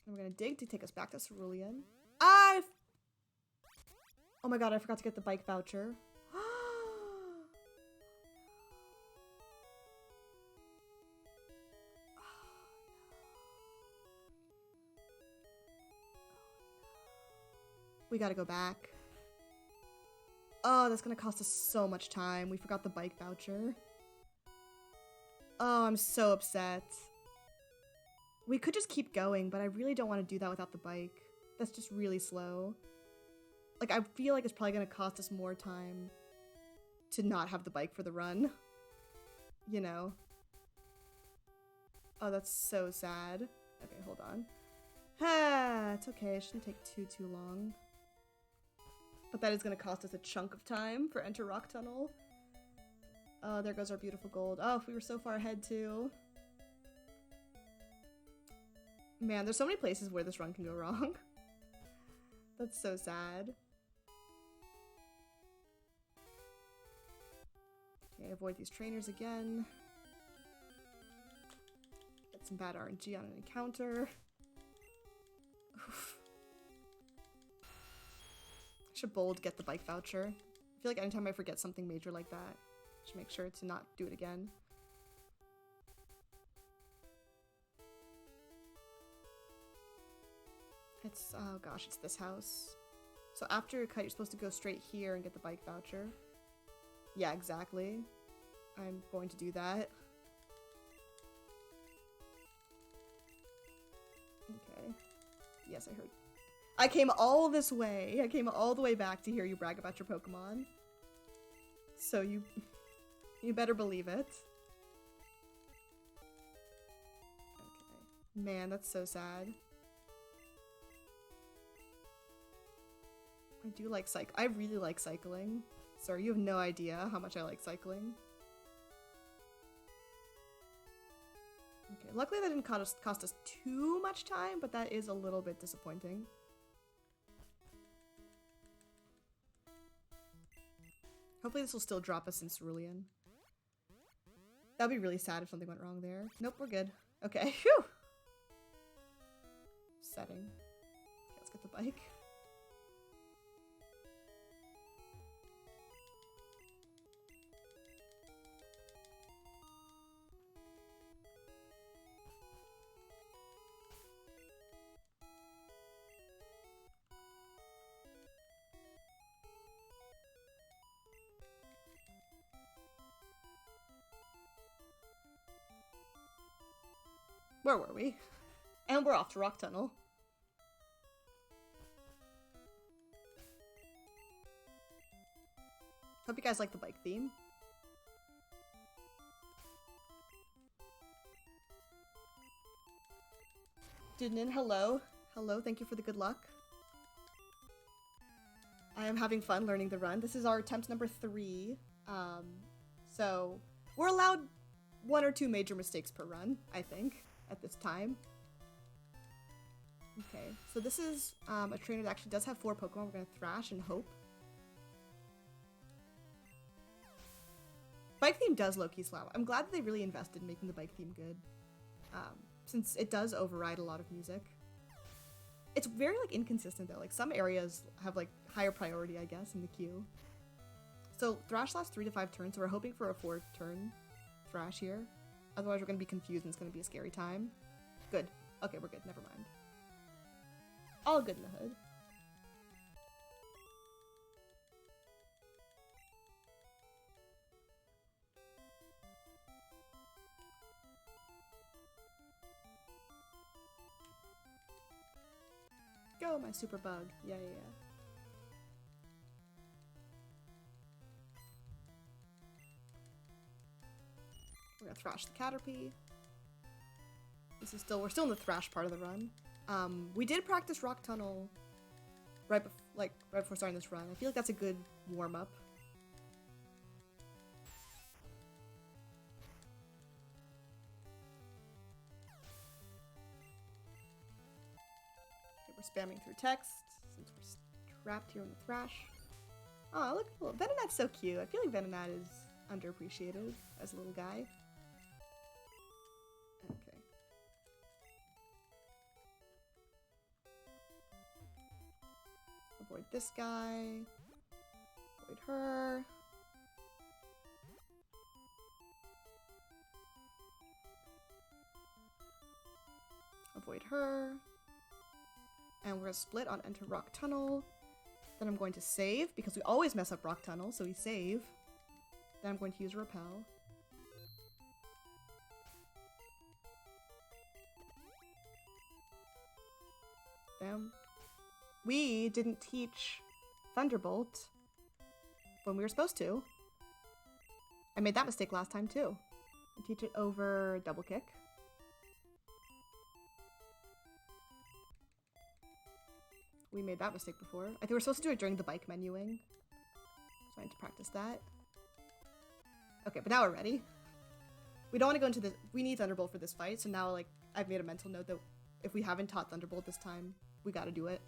And we're gonna dig to take us back to Cerulean. Oh my god, I forgot to get the bike voucher. We gotta go back. Oh, that's gonna cost us so much time. We forgot the bike voucher. Oh, I'm so upset. We could just keep going, but I really don't want to do that without the bike. That's just really slow. Like, I feel like it's probably gonna cost us more time to not have the bike for the run. You know? Oh, that's so sad. Okay, hold on. Ah, it's okay. It shouldn't take too long. But that is gonna cost us a chunk of time for Enter Rock Tunnel. Oh, there goes our beautiful gold. Oh, if we were so far ahead too. Man, there's so many places where this run can go wrong. That's so sad. Okay, avoid these trainers again. Get some bad RNG on an encounter. Oof. I should bold get the bike voucher. I feel like anytime I forget something major like that, I should make sure to not do it again. It's, oh gosh, it's this house. So after your cut, you're supposed to go straight here and get the bike voucher. Yeah, exactly. I'm going to do that. Okay. Yes, I heard. I came all this way. I came all the way back to hear you brag about your Pokemon. So you better believe it. Okay. Man, that's so sad. I do like I really like cycling. Sorry, you have no idea how much I like cycling. Okay, luckily that didn't cost us too much time, but that is a little bit disappointing. Hopefully this will still drop us in Cerulean. That'd be really sad if something went wrong there. Nope, we're good. Okay, phew! Setting. Okay, let's get the bike. Where were we? And we're off to Rock Tunnel. Hope you guys like the bike theme. Dunin, hello. Hello, thank you for the good luck. I am having fun learning the run. This is our attempt number 3. So we're allowed 1 or 2 major mistakes per run, I think, at this time. Okay, so this is a trainer that actually does have 4 Pokemon. We're gonna Thrash and Hope. Bike theme does low-key slap. I'm glad that they really invested in making the bike theme good. since it does override a lot of music. It's very like inconsistent though. Like some areas have like higher priority, I guess, in the queue. So Thrash lasts 3 to 5 turns, so we're hoping for a 4-turn Thrash here. Otherwise we're gonna be confused and it's gonna be a scary time. Good. Okay, we're good. Never mind. All good in the hood. Go, my super bug. Yeah. We're gonna thrash the Caterpie. We're still in the thrash part of the run. We did practice Rock Tunnel right before starting this run. I feel like that's a good warm-up. We're spamming through text since we're trapped here in the thrash. Oh, look, well, Venonat's so cute. I feel like Venonat is underappreciated as a little guy. Okay. Avoid this guy. Avoid her. Avoid her. And we're gonna split on Enter Rock Tunnel. Then I'm going to save, because we always mess up Rock Tunnel, so we save. Then I'm going to use Repel. Damn. We didn't teach Thunderbolt when we were supposed to. I made that mistake last time too. I teach it over Double Kick. We made that mistake before. I think we're supposed to do it during the bike menuing. So I need to practice that. Okay, but now we're ready. We don't want to go into this. We need Thunderbolt for this fight, so now, like, I've made a mental note that if we haven't taught Thunderbolt this time, we gotta do it.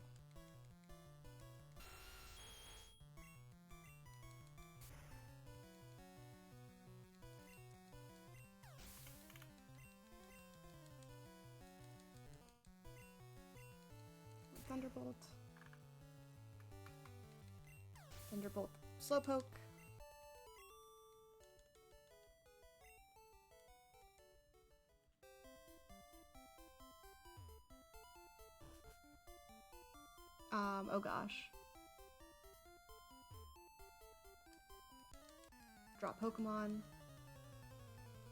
Thunderbolt. Thunderbolt. Slowpoke. Oh gosh. Drop Pokemon.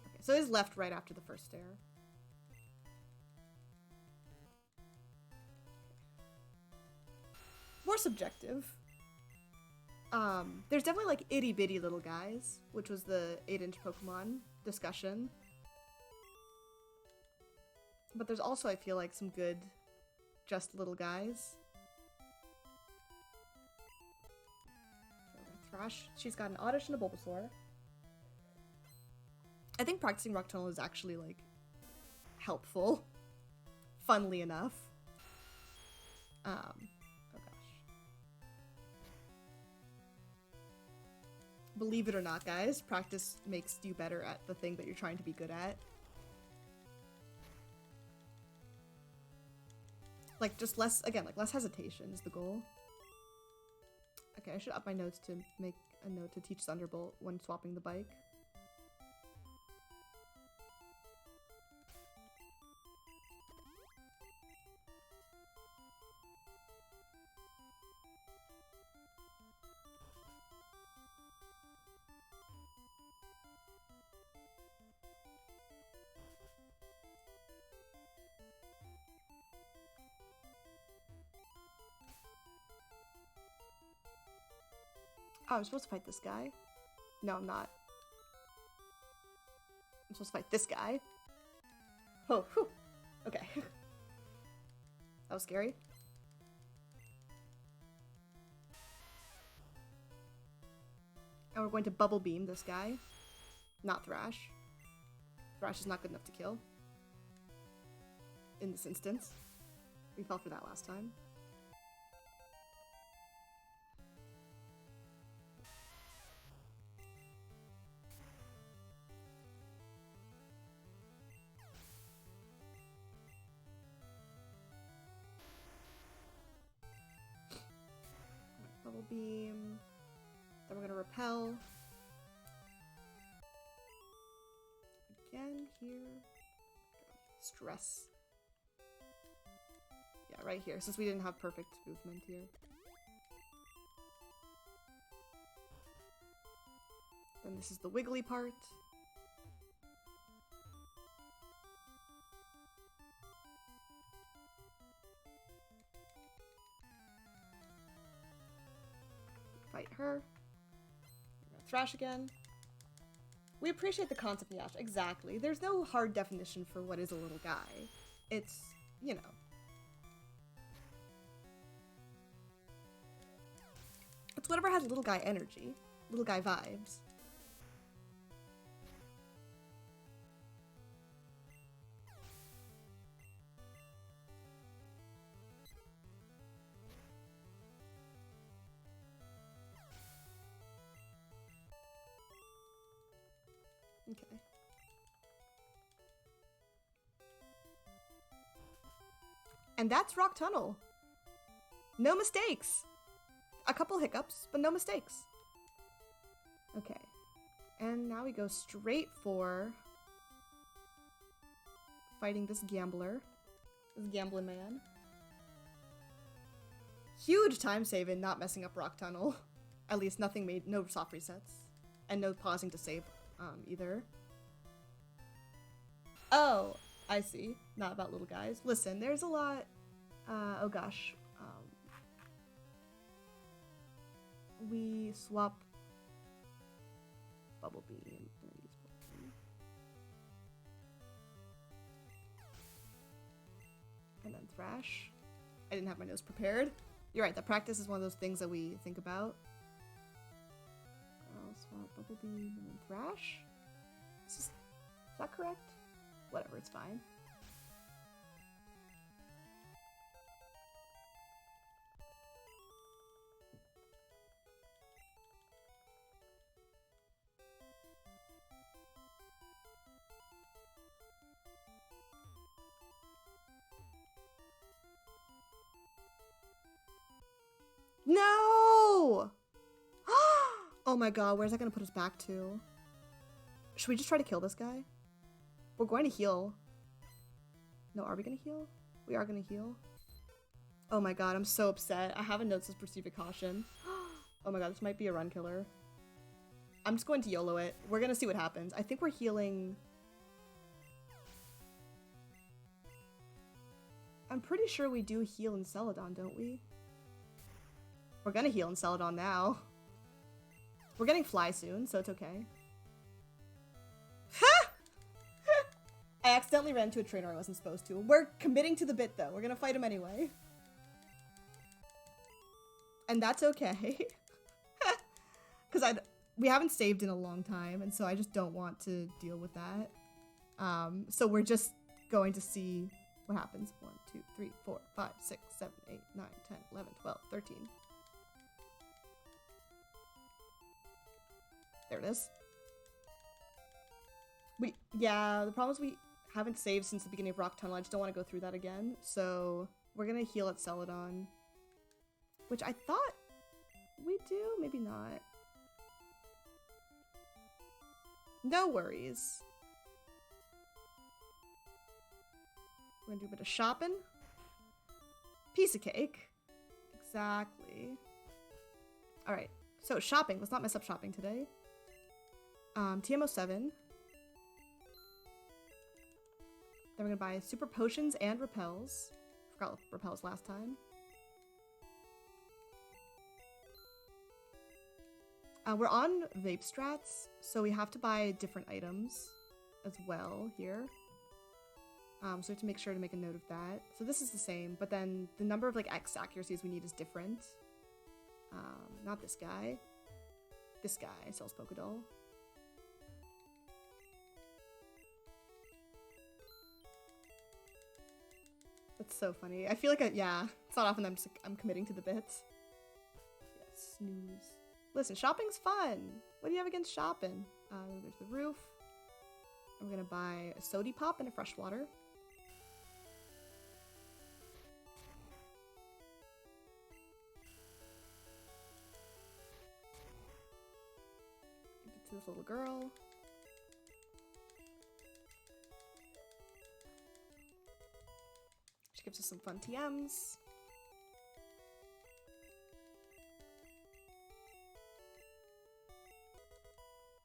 Okay, so it is left right after the first stare. More subjective. There's definitely like itty bitty little guys, which was the 8-inch Pokemon discussion. But there's also, I feel like, some good just little guys. Thrash. She's got an Oddish and a Bulbasaur. I think practicing Rock Tunnel is actually, like, helpful. Funnily enough. Oh gosh. Believe it or not, guys, practice makes you better at the thing that you're trying to be good at. Like, just less, again, like, less hesitation is the goal. Okay, I should up my notes to make a note to teach Thunderbolt when swapping the bike. Oh, I'm supposed to fight this guy? No, I'm not. I'm supposed to fight this guy. Oh, whew. Okay. That was scary. And we're going to Bubble Beam this guy. Not Thrash. Thrash is not good enough to kill. In this instance. We fell for that last time. beam. Then we're gonna repel. Again here. Stress. Yeah, right here, since we didn't have perfect movement here. Then this is the wiggly part. Fight her. Thrash again. We appreciate the concept of Yasha. Exactly. There's no hard definition for what is a little guy. It's, you know. It's whatever has little guy energy. Little guy vibes. Okay. And that's Rock Tunnel. No mistakes. A couple hiccups, but no mistakes. Okay. And now we go straight for fighting this gambler. This gambling man. Huge time saving, not messing up Rock Tunnel. At least nothing made, no soft resets. And no pausing to save either. Oh, I see. Not about little guys. Listen, there's a lot, oh gosh. We swap Bubble Beam. And then Thrash. I didn't have my nose prepared. You're right, the practice is one of those things that we think about. I'll swap Bubble Beam and then Thrash. Is that correct? Whatever, it's fine. No! Oh my god, where's that gonna put us back to? Should we just try to kill this guy? We're going to heal. No, are we gonna heal? We are gonna heal. Oh my god, I'm so upset. I have a note that says proceed with caution. Oh my god, this might be a run killer. I'm just going to YOLO it. We're gonna see what happens. I think we're healing. I'm pretty sure we do heal in Celadon, don't we? We're gonna heal in Celadon now. We're getting Fly soon, so it's okay. Ha! I accidentally ran into a trainer I wasn't supposed to. We're committing to the bit, though. We're gonna fight him anyway. And that's okay. Because we haven't saved in a long time, and so I just don't want to deal with that. So we're just going to see what happens. 1, 2, 3, 4, 5, 6, 7, 8, 9, 10, 11, 12, 13. There it is. Yeah, the problem is we haven't saved since the beginning of Rock Tunnel. I just don't want to go through that again. So we're gonna heal at Celadon. Which I thought we do, maybe not. No worries. We're gonna do a bit of shopping. Piece of cake. Exactly. Alright, so shopping. Let's not mess up shopping today. TMO7. Then we're gonna buy super potions and repels. Forgot repels last time. We're on vape strats, so we have to buy different items as well here. So we have to make sure to make a note of that. So this is the same, but then the number of like X accuracies we need is different. Not this guy. This guy sells Pokédoll. That's so funny. I feel like yeah, it's not often I'm committing to the bits. Yes, snooze. Listen, shopping's fun. What do you have against shopping? There's the roof. I'm gonna buy a sody pop and a freshwater. to this little girl. She gives us some fun TMs.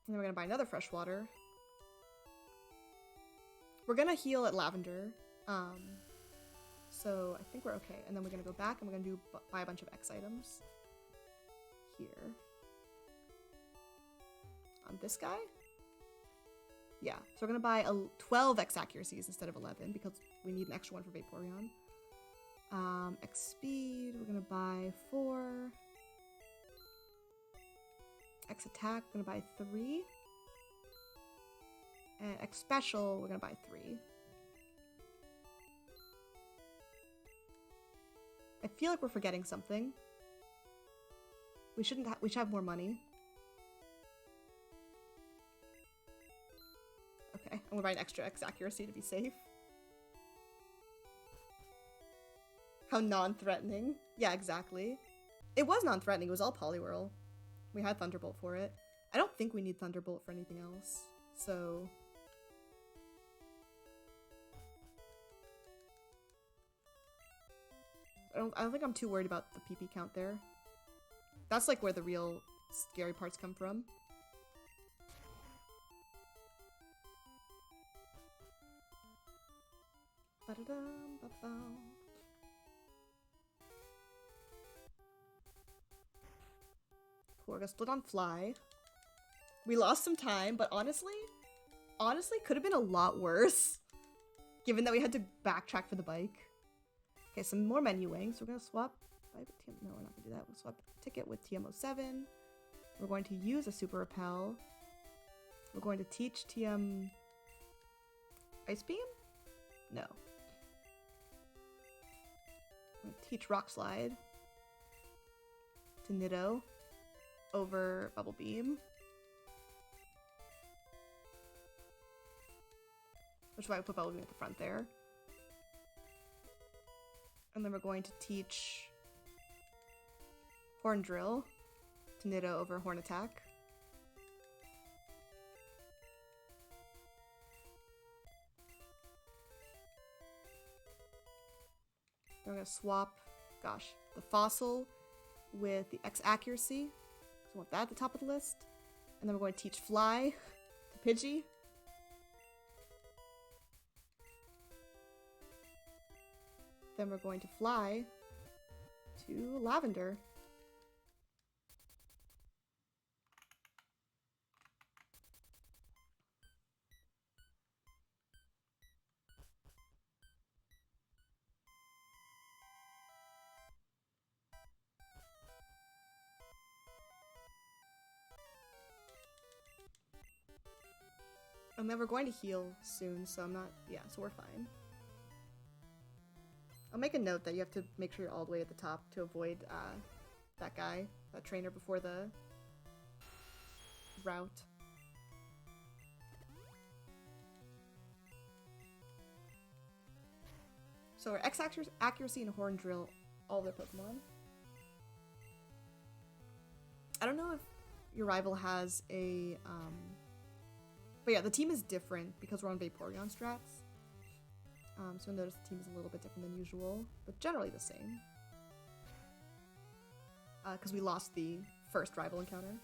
And then we're gonna buy another freshwater. We're gonna heal at Lavender. So I think we're okay. And then we're gonna go back and we're gonna buy a bunch of X items. Here. On this guy? Yeah, so we're gonna buy 12 X accuracies instead of 11 because we need an extra one for Vaporeon. X speed, we're gonna buy 4. X attack, we're gonna buy 3. And X special, we're gonna buy 3. I feel like we're forgetting something. We should have more money. Okay, I'm gonna buy an extra X accuracy to be safe. How non-threatening. Yeah, exactly. It was non-threatening, it was all Poliwhirl. We had Thunderbolt for it. I don't think we need Thunderbolt for anything else, so... I don't think I'm too worried about the PP count there. That's like where the real scary parts come from. Cool, we're gonna split on Fly. We lost some time, but honestly, could have been a lot worse. Given that we had to backtrack for the bike. Okay, some more menuing. So we're gonna swap. No, we're not gonna do that. We'll swap ticket with TM07. We're going to use a Super Repel. We're going to teach TM Ice Beam? No. We're gonna teach Rock Slide to Nitto over Bubble Beam. Which is why I put Bubble Beam at the front there. And then we're going to teach Horn Drill to Nitto over Horn Attack. Then we're going to swap, the Fossil with the X Accuracy. So we want that at the top of the list. And then we're going to teach Fly to Pidgey. Then we're going to fly to Lavender. And then we're going to heal soon, so so we're fine. I'll make a note that you have to make sure you're all the way at the top to avoid that trainer before the route. So our X accuracy and Horn Drill all their Pokemon. I don't know if your rival has a but yeah, the team is different because we're on Vaporeon strats. So you'll notice the team is a little bit different than usual, but generally the same. Because we lost the first rival encounter.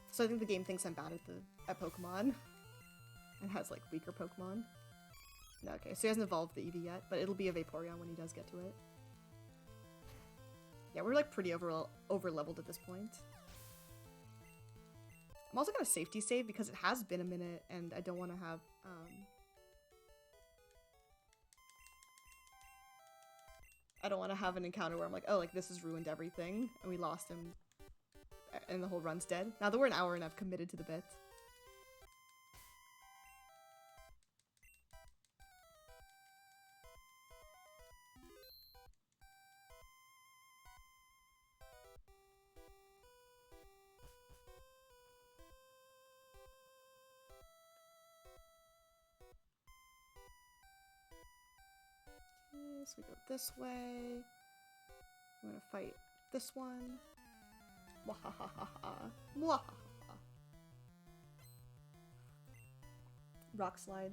So I think the game thinks I'm bad at Pokemon. And has like weaker Pokemon. No, okay, so he hasn't evolved the Eevee yet, but it'll be a Vaporeon when he does get to it. Yeah, we're like pretty over leveled at this point. I'm also gonna safety save because it has been a minute and I don't want to have I don't want to have an encounter where I'm like, oh, like this has ruined everything and we lost him and the whole run's dead. Now that we're an hour and I've committed to the bit. Okay, so we go this way. I'm gonna fight this one. Mwahahaha. Mwahaha. Rock slide.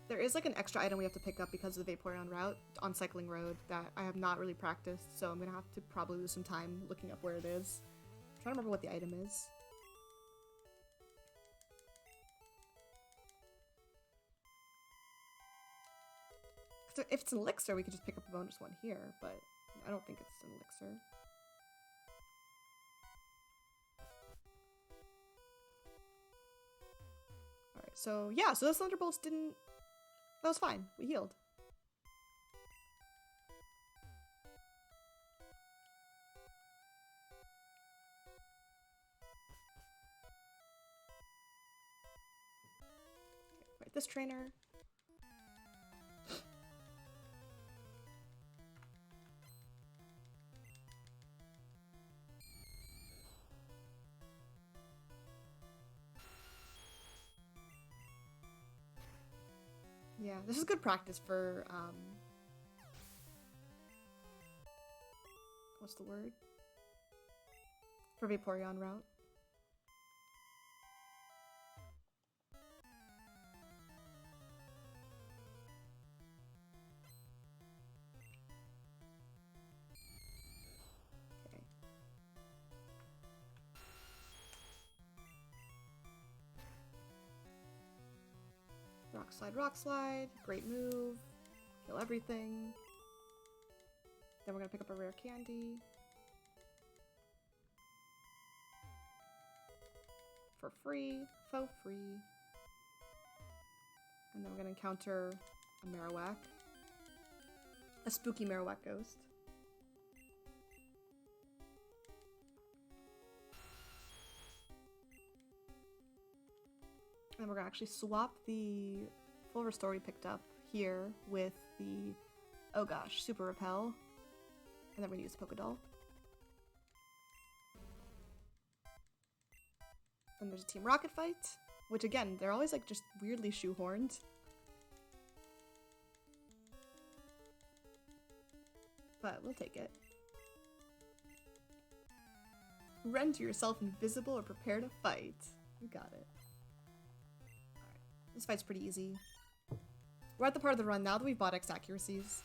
There is like an extra item we have to pick up because of the Vaporeon route on Cycling Road that I have not really practiced, so I'm gonna have to probably lose some time looking up where it is. I'm trying to remember what the item is. So if it's an elixir, we could just pick up a bonus one here, but I don't think it's an elixir. Alright, so yeah, so those Thunderbolts didn't... That was fine. We healed. Okay, fight this trainer. Yeah, this is good practice for, what's the word? For Vaporeon route. Okay. Rock slide, great move. Kill everything. Then we're gonna pick up a rare candy. For free, faux free. And then we're gonna encounter a Marowak. A spooky Marowak ghost. And we're gonna actually swap the full restore we picked up here with the, oh gosh, super repel. And then we're gonna use Pokédoll. Then there's a Team Rocket fight, which again, they're always like just weirdly shoehorned. But we'll take it. Render yourself invisible or prepare to fight. You got it. Alright, this fight's pretty easy. We're at the part of the run now that we've bought X accuracies.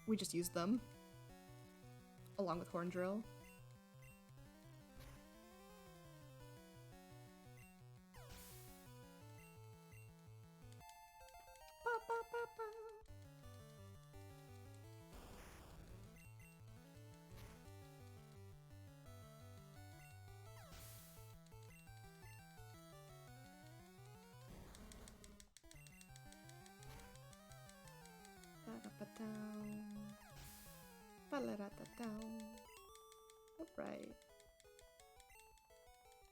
We just use them. Along with Horn Drill. Alright.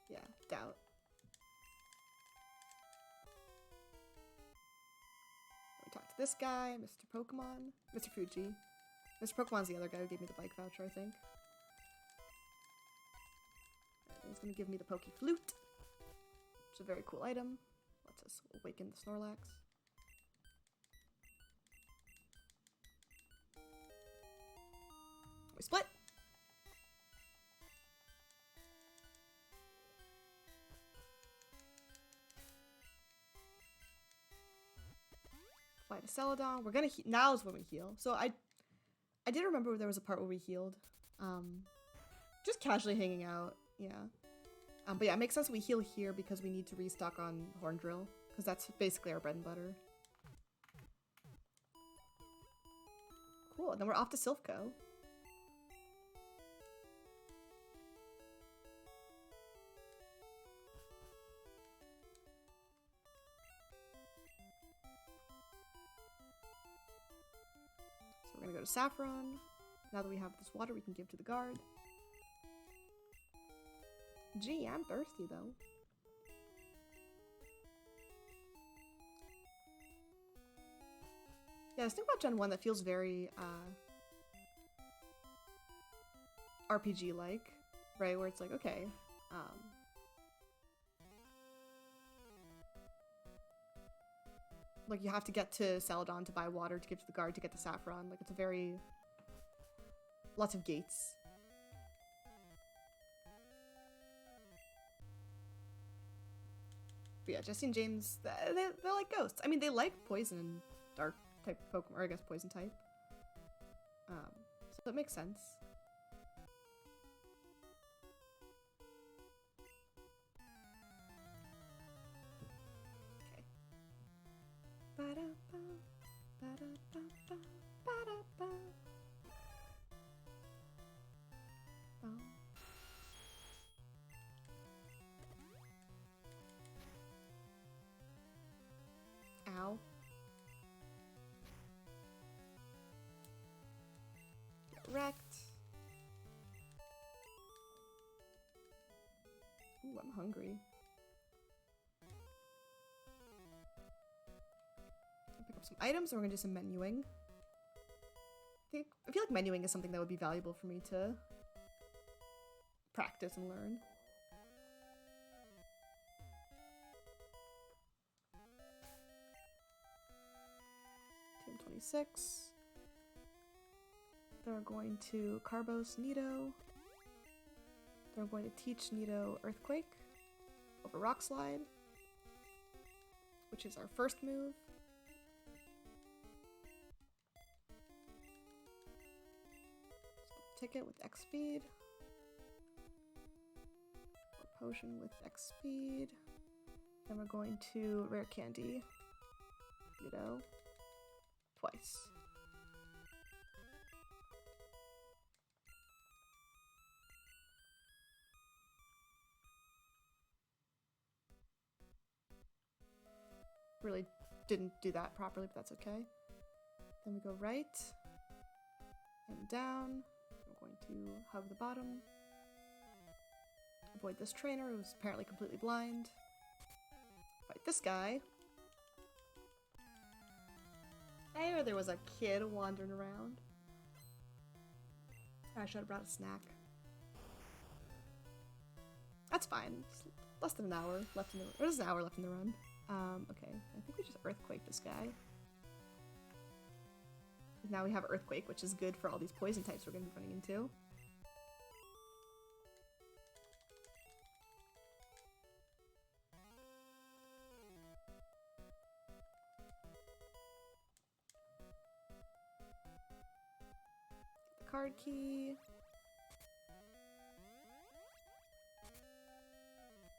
Yeah, doubt. We talk to this guy, Mr. Pokemon. Mr. Fuji. Mr. Pokemon's the other guy who gave me the bike voucher, I think. Alright, he's gonna give me the Poke Flute, which is a very cool item. Lets us awaken the Snorlax. We split! Fight a Celadon. We're gonna now is when we heal. So I did remember there was a part where we healed. Just casually hanging out, yeah. But yeah, it makes sense we heal here because we need to restock on Horn Drill, because that's basically our bread and butter. Cool, and then we're off to Silphco. So we're gonna go to Saffron. Now that we have this water we can give to the guard. Gee, I'm thirsty though. Yeah, I was thinking about Gen 1 that feels very RPG-like, right? Where it's like, okay, like you have to get to Celadon to buy water to give to the guard to get the saffron. Like it's a very... lots of gates. But yeah, Jesse and James, they're like ghosts. I mean, they like poison and dark type Pokemon, or I guess poison type. So it makes sense. Okay. Ba-da-ba, ba-da-ba-ba, ba-da-ba. Oh. Ow. Get wrecked. Ooh, I'm hungry. I'll pick up some items and we're gonna do some menuing. I feel like menuing is something that would be valuable for me to practice and learn. Team 26. Then we're going to Carbos Nido. Then we're going to teach Nido Earthquake over Rock Slide, which is our first move. Ticket with X speed. Or potion with X speed. Then we're going to Rare Candy Nido twice. Really didn't do that properly, but that's okay. Then we go right and down. We're going to hug the bottom. Avoid this trainer who's apparently completely blind. Fight this guy. There was a kid wandering around. I should have brought a snack. That's fine. It's less than an hour left in the... There's an hour left in the run. Okay. I think we just Earthquake this guy. Now we have Earthquake, which is good for all these poison types we're going to be running into. Get the card key.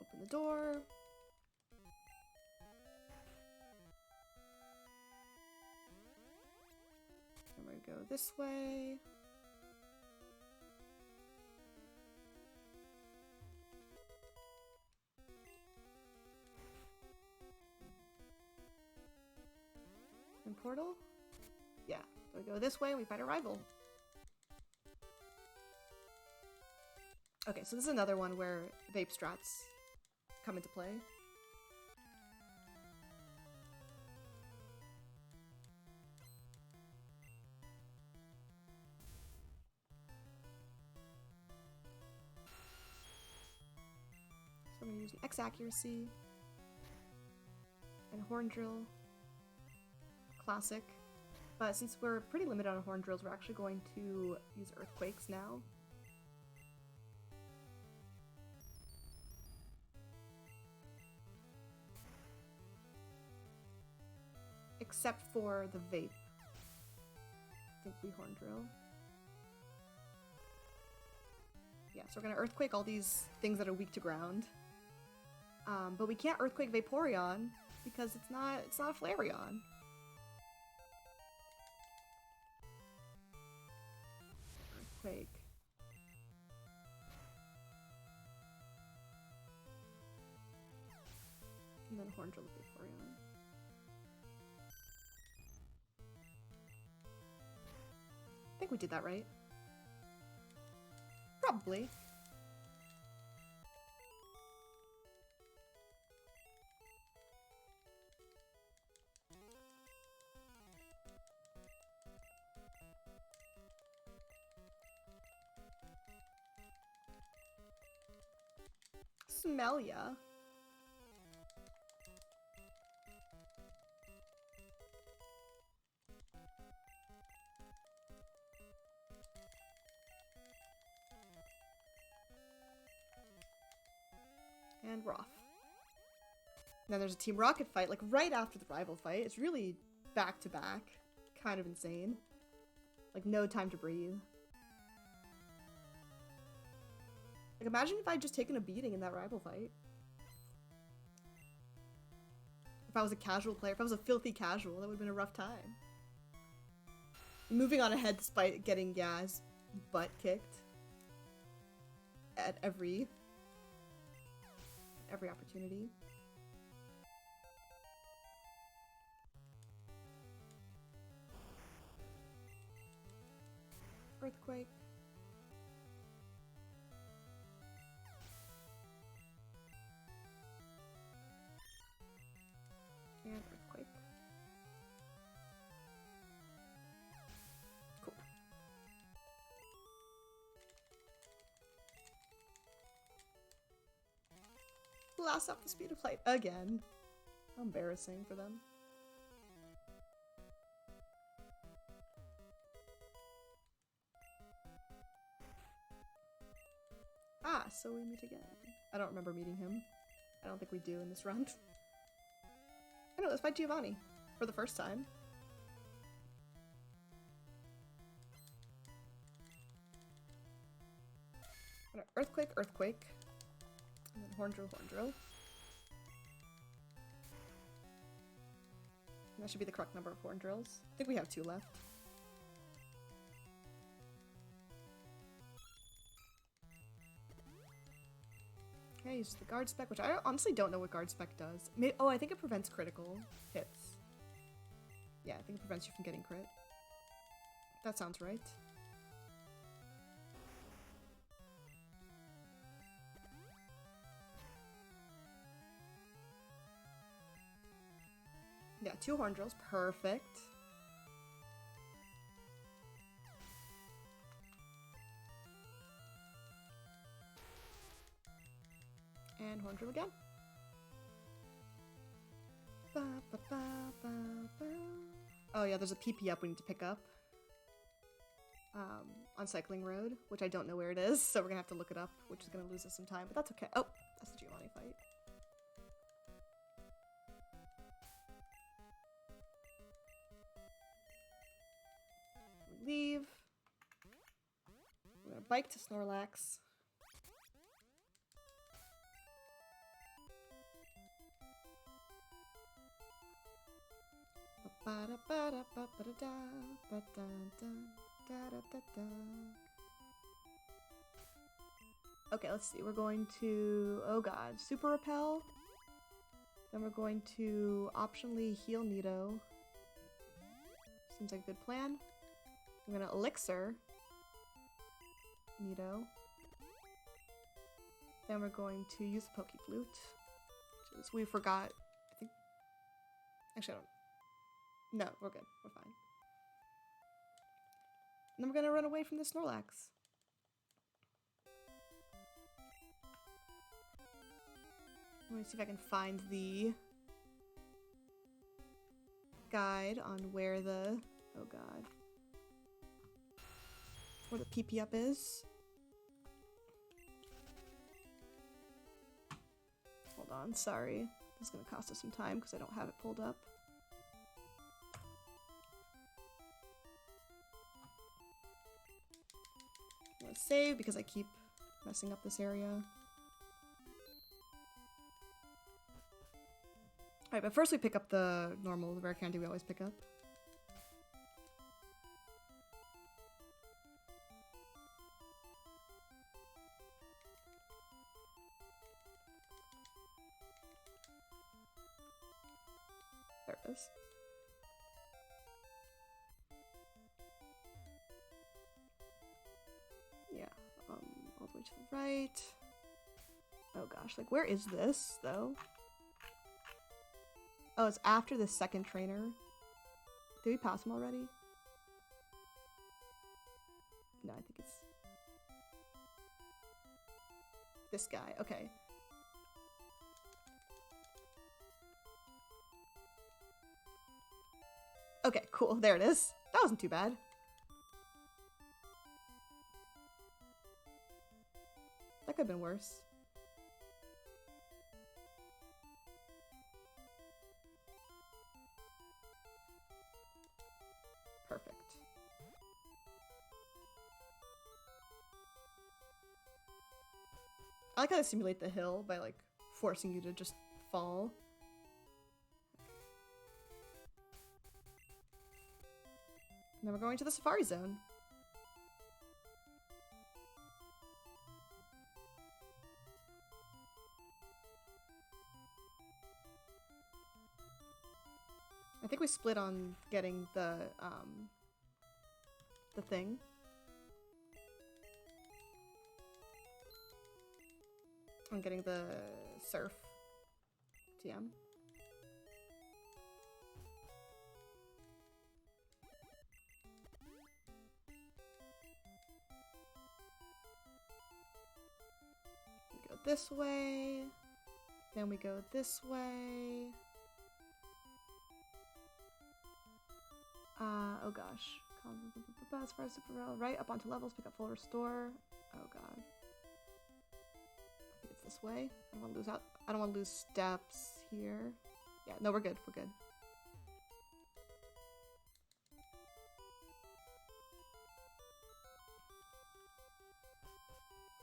Open the door. And we go this way. And portal? Yeah. So we go this way and we fight a rival. Okay, so this is another one where vape strats come into play. So I'm going to use an X accuracy and horn drill. Classic. But since we're pretty limited on horn drills, we're actually going to use earthquakes now. Except for the vape. I think we horn drill. Yeah, so we're gonna earthquake all these things that are weak to ground. But we can't earthquake Vaporeon because it's not a Flareon. Earthquake. And then horn drill the Vaporeon. I think we did that right. Probably. Smell ya. And we're off. Then there's a Team Rocket fight, like right after the rival fight. It's really back to back. Kind of insane. Like no time to breathe. Like imagine if I'd just taken a beating in that rival fight. If I was a casual player, if I was a filthy casual, that would have been a rough time. Moving on ahead despite getting Yaz butt kicked at every opportunity. Earthquake. And earthquake. Cool. Blast off the speed of light again. How embarrassing for them. Ah, so we meet again. I don't remember meeting him. I don't think we do in this run. I know, let's fight Giovanni for the first time. Earthquake, earthquake. And then horn drill, horn drill. And that should be the correct number of horn drills. I think we have 2 left. Okay, use the guard spec, which I honestly don't know what guard spec does. Oh, I think it prevents critical hits. Yeah, I think it prevents you from getting crit. That sounds right. Yeah, 2 horn drills, perfect. And horn drill again. Ba, ba, ba, ba, ba. Oh yeah, there's a PP up we need to pick up. On Cycling Road, which I don't know where it is, so we're gonna have to look it up, which is gonna lose us some time, but that's okay. Oh, that's the Giovanni fight. We leave. We're gonna bike to Snorlax. Okay, let's see. We're going to, oh god, Super Repel. Then we're going to optionally heal Nido. Seems like a good plan. We're gonna Elixir Nido. Then we're going to use the Poke Flute. Which is, we forgot, I think, actually I don't, no, we're good, we're fine. And then we're gonna run away from the Snorlax. Let me see if I can find the guide on where the, oh god, where the PP up is. Hold on, sorry. This is gonna cost us some time because I don't have it pulled up. I'm gonna save because I keep messing up this area. Alright, but first we pick up the normal, the rare candy we always pick up. There it is. Yeah, all the way to the right. Oh gosh, like where is this, though? Oh, it's after the second trainer. Did we pass him already? No, I think it's... This guy, okay. Okay, cool. There it is. That wasn't too bad. That could have been worse. Perfect. I like how they simulate the hill by like forcing you to just fall. And then we're going to the safari zone. I think we split on getting the thing. I'm getting the surf TM. We go this way. Then we go this way. Oh gosh. As far as super rail, right up onto levels, pick up full restore. Oh god. I think it's this way. I don't want to lose out. I don't want to lose steps here. Yeah, no, we're good. We're good.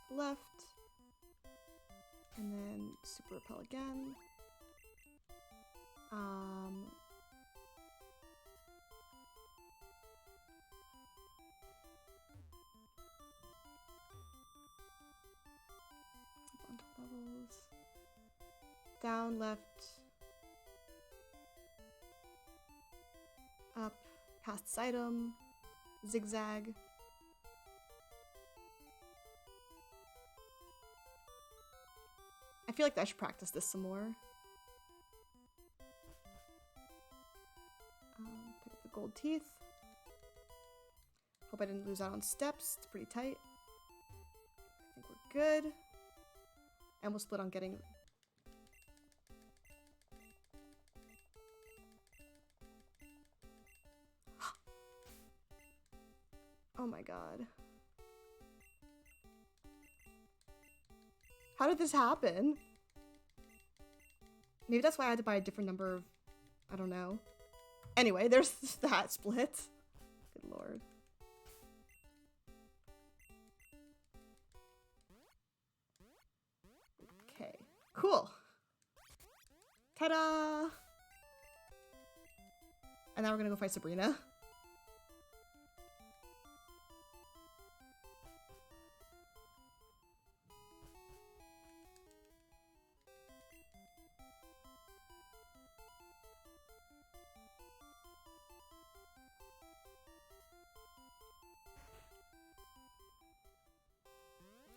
Left. And then super repel again. Onto levels. Down, left. Up, past this item. Zigzag. I feel like I should practice this some more. Pick up the gold teeth. Hope I didn't lose out on steps. It's pretty tight. I think we're good. And we'll split on getting... Oh my god. How did this happen? Maybe that's why I had to buy a different number of... I don't know. Anyway, there's that split. Good lord. Okay. Cool. Ta-da! And now we're gonna go fight Sabrina.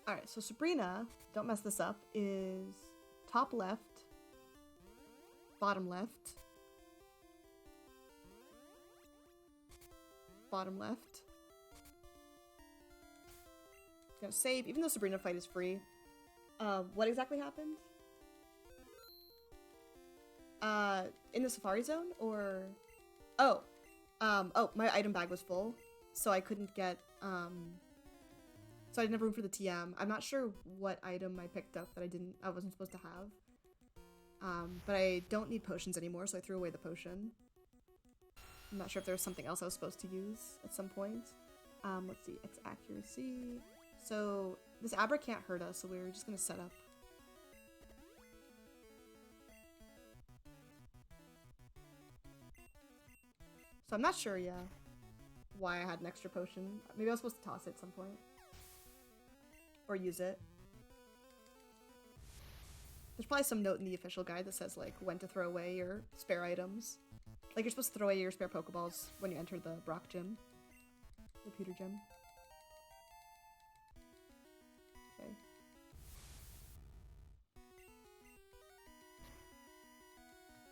Alright, so Sabrina, don't mess this up, is top left, bottom left, bottom left. Gonna save, even though Sabrina fight is free. What exactly happened? In the Safari Zone, or... Oh, my item bag was full, so I couldn't get, so I didn't have room for the TM. I'm not sure what item I picked up that I wasn't supposed to have. But I don't need potions anymore, so I threw away the potion. I'm not sure if there was something else I was supposed to use at some point. Let's see, it's accuracy. So this Abra can't hurt us, so we're just gonna set up. So I'm not sure, yeah, why I had an extra potion. Maybe I was supposed to toss it at some point. Or use it. There's probably some note in the official guide that says, like, when to throw away your spare items. Like, you're supposed to throw away your spare Pokeballs when you enter the Brock gym. The Pewter gym. Okay.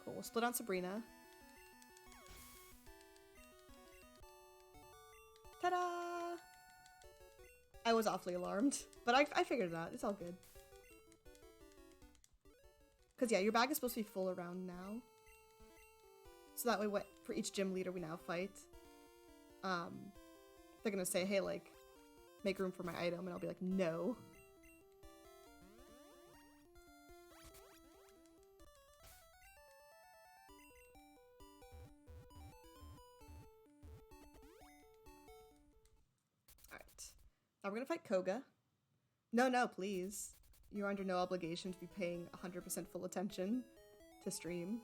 Cool, we'll split on Sabrina. Ta-da! I was awfully alarmed, but I figured it out. It's all good. Because, yeah, your bag is supposed to be full around now. So that way, for each gym leader we now fight, they're gonna say, hey, like, make room for my item, and I'll be like, no. Alright. Now we're gonna fight Koga. No, please. You're under no obligation to be paying 100% full attention to stream.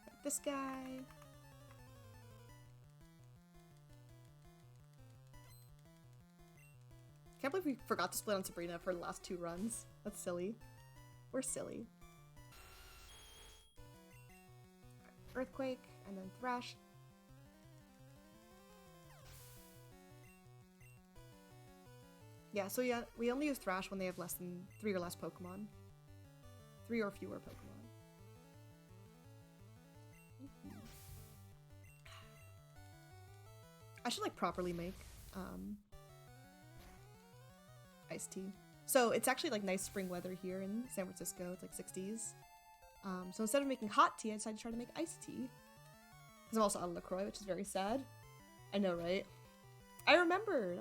Got this guy. Can't believe we forgot to split on Sabrina for the last 2 runs. That's silly. We're silly. Earthquake, and then Thrash. Yeah, so yeah, we only use Thrash when they have less than 3 or less Pokemon. 3 or fewer Pokemon. I should like properly make iced tea. So it's actually like nice spring weather here in San Francisco. It's like 60s. So instead of making hot tea, I decided to try to make iced tea. Because I'm also out of LaCroix, which is very sad. I know, right? I remembered.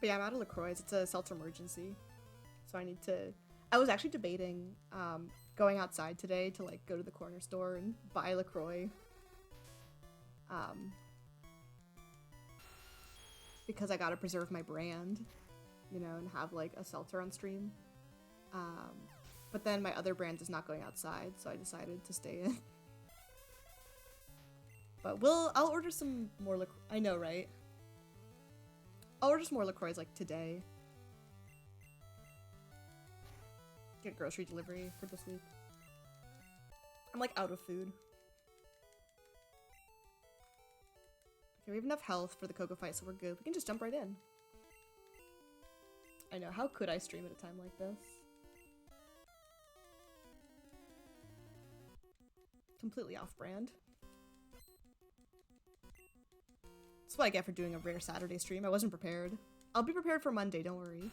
But yeah, I'm out of LaCroix. It's a seltzer emergency. So I need to... I was actually debating going outside today to like go to the corner store and buy LaCroix. Because I gotta preserve my brand, you know, and have like a seltzer on stream. But then my other brand is not going outside, so I decided to stay in. But I'll order some more LaCroix. I know, right? I'll order some more LaCroix like today. Get grocery delivery for this week. I'm like out of food. Okay, we have enough health for the Koga fight, so we're good. We can just jump right in. I know, how could I stream at a time like this? Completely off-brand. That's what I get for doing a rare Saturday stream. I wasn't prepared. I'll be prepared for Monday, don't worry.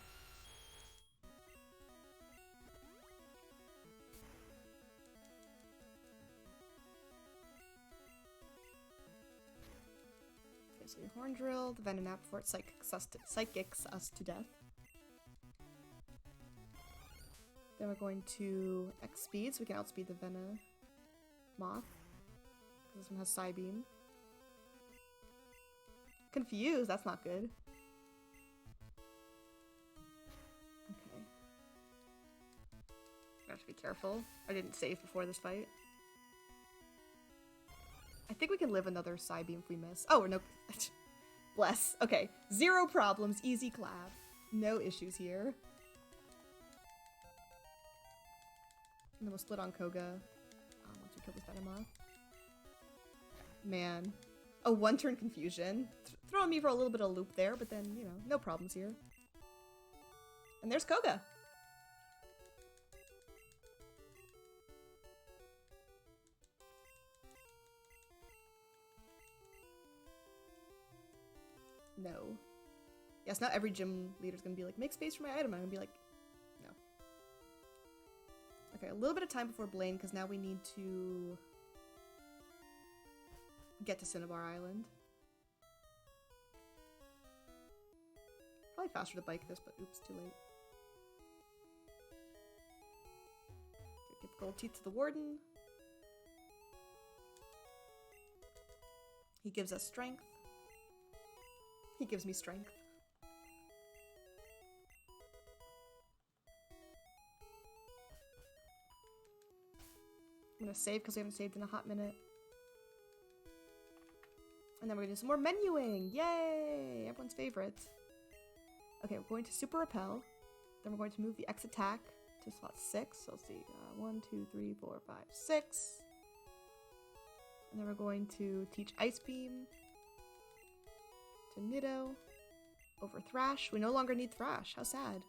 Okay, so we horn drill, the Venom Nap before it psychics us to death. Then we're going to X speed, so we can outspeed the Venom Moth. This one has Psybeam. Confused, that's not good. Okay. I have to be careful. I didn't save before this fight. I think we can live another Psybeam if we miss. Oh, no. Bless. Okay. 0 problems. Easy clap. No issues here. And then we'll split on Koga once we kill this Venomoth. Man. A 1-turn confusion. Throwing me for a little bit of a loop there, but then, you know, no problems here. And there's Koga. No. Yes, not every gym leader's gonna be like, make space for my item. I'm gonna be like, no. Okay, a little bit of time before Blaine, because now we need to get to Cinnabar Island. Probably faster to bike this, but oops, too late. Okay, give gold teeth to the Warden. He gives us strength. He gives me strength. I'm gonna save because we haven't saved in a hot minute. And then we're gonna do some more menuing! Yay! Everyone's favorite. Okay, we're going to Super Repel. Then we're going to move the X attack to slot 6. So let's see. 1, 2, 3, 4, 5, 6. And then we're going to teach Ice Beam to Nitto over Thrash. We no longer need Thrash. How sad.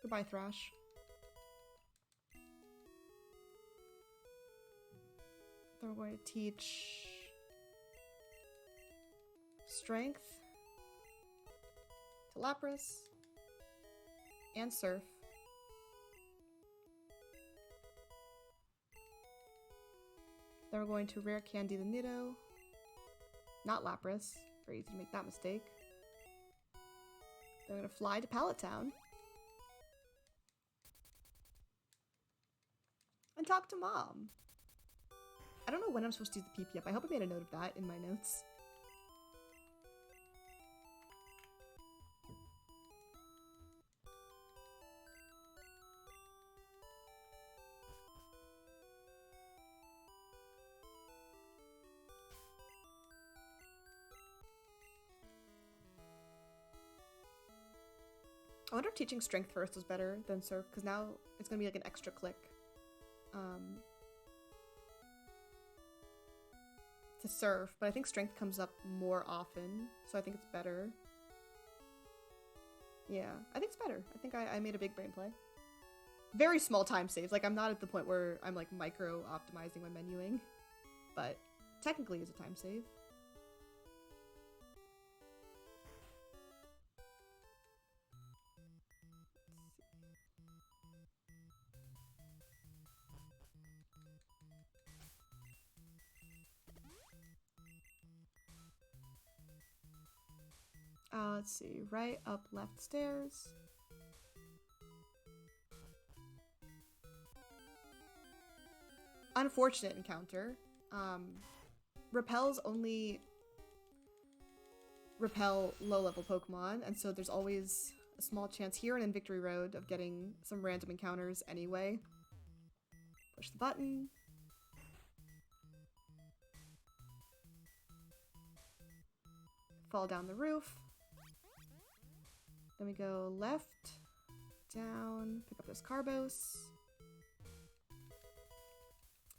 Goodbye, Thrash. Then we're going to teach Strength to Lapras and Surf. Then we're going to Rare Candy the Nitto. Not Lapras. Very easy to make that mistake. Then we're going to fly to Pallet Town. And talk to Mom. I don't know when I'm supposed to do the PP up. I hope I made a note of that in my notes. I wonder if teaching Strength first was better than Surf, because now it's going to be like an extra click. To Surf, but I think Strength comes up more often, so I think it's better. Yeah, I think it's better. I think I made a big brain play. Very small time saves. Like, I'm not at the point where I'm like micro-optimizing my menuing, but technically it's a time save. Let's see. Right, up, left, stairs. Unfortunate encounter. Repels only repel low-level Pokemon, and so there's always a small chance here and in Victory Road of getting some random encounters anyway. Push the button. Fall down the roof. Then we go left, down, pick up this Carbos.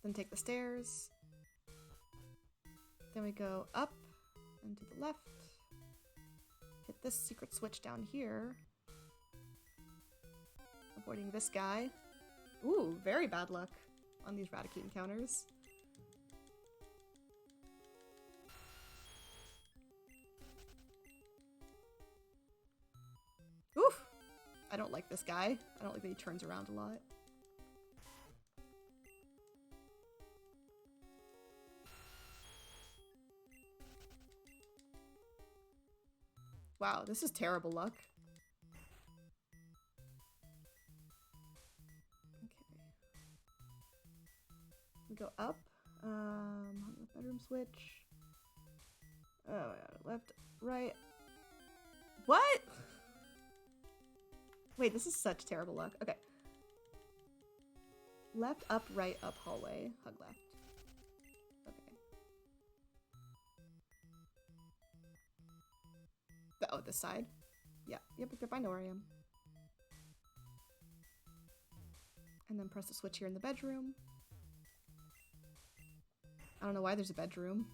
Then take the stairs. Then we go up and to the left. Hit this secret switch down here. Avoiding this guy. Ooh, very bad luck on these Raticate encounters. Oof! I don't like this guy. I don't like that he turns around a lot. Wow, this is terrible luck. Okay. We go up. Bedroom switch. Oh my god, left, right. What? Wait, this is such terrible luck. Okay. Left, up, right, up, hallway. Hug left. Okay. Oh, this side? Yeah. Yep, I know where I am. And then press the switch here in the bedroom. I don't know why there's a bedroom.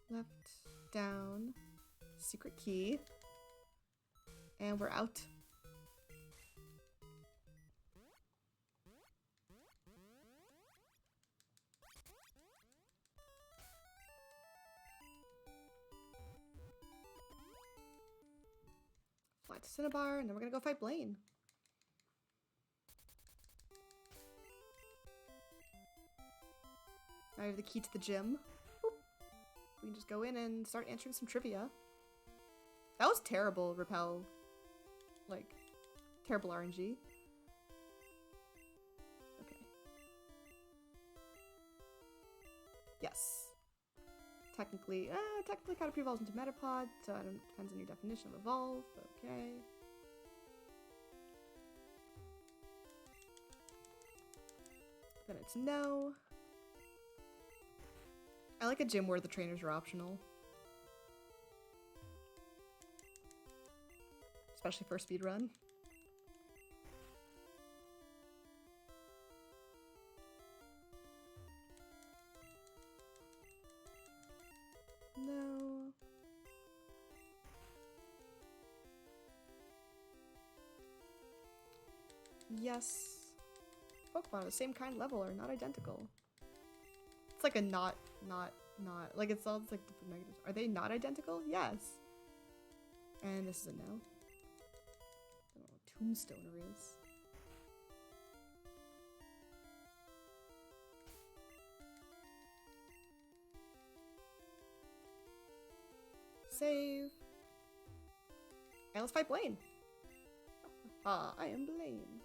Left, down, secret key, and we're out. Fly to Cinnabar, and then we're gonna go fight Blaine. Now I have the key to the gym. Boop. We can just go in and start answering some trivia. That was terrible, Repel. Like, terrible RNG. Okay. Yes. Technically Caterpie evolves into Metapod, so I don't, depends on your definition of evolve, okay. Then it's no. I like a gym where the trainers are optional. Especially for a speedrun. No. Yes. Pokemon of the same kind level are not identical. It's like a not. Like it sounds like the negatives. Are they not identical? Yes. And this is a no. I don't know what Tombstoner is. Save. And let's fight Blaine. Ah, I am Blaine.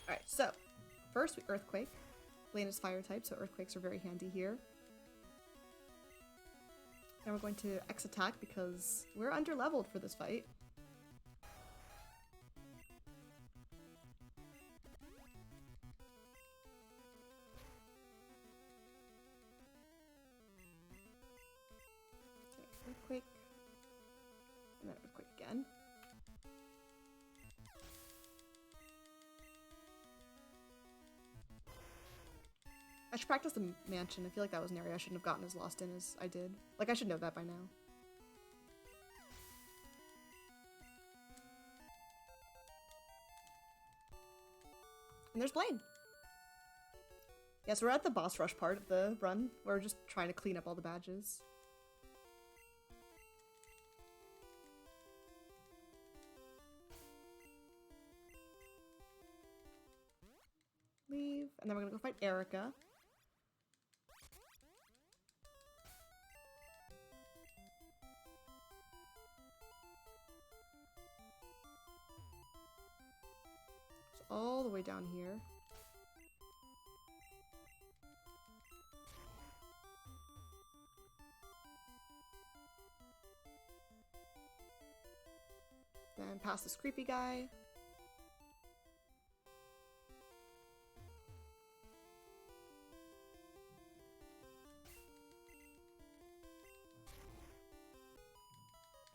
Alright, so first we Earthquake. Blaine is fire type, so Earthquakes are very handy here. And we're going to X attack because we're under leveled for this fight. Okay, Earthquake. And then Earthquake again. I should practice the mansion. I feel like that was an area I shouldn't have gotten as lost in as I did. Like, I should know that by now. And there's Blaine. Yeah, so we're at the boss rush part of the run. We're just trying to clean up all the badges. Leave. And then we're gonna go fight Erica. All the way down here. Then past this creepy guy.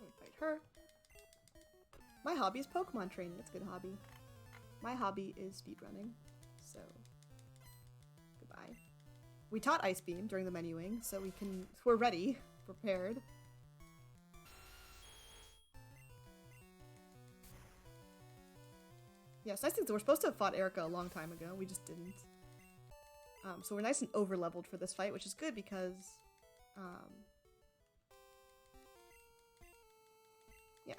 And fight her. My hobby is Pokemon training. It's a good hobby. My hobby is speedrunning, so goodbye. We taught Ice Beam during the menuing, so we're ready, prepared. Yes, nice thing is we're supposed to have fought Erica a long time ago, we just didn't. So we're nice and over-leveled for this fight, which is good because, yeah.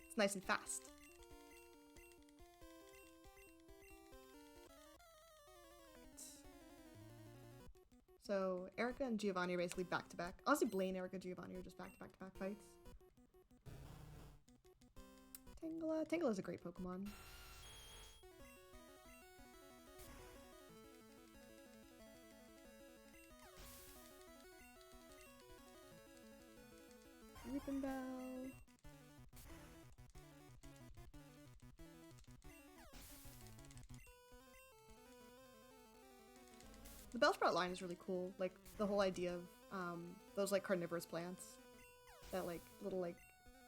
It's nice and fast. So Erica and Giovanni are basically back-to-back. Honestly, Blaine, Erica, Giovanni are just back-to-back-to-back fights. Tangela. Tangela is a great Pokemon. Weeping Bell. The Bellsprout line is really cool. Like, the whole idea of those, like, carnivorous plants. That, like, little, like,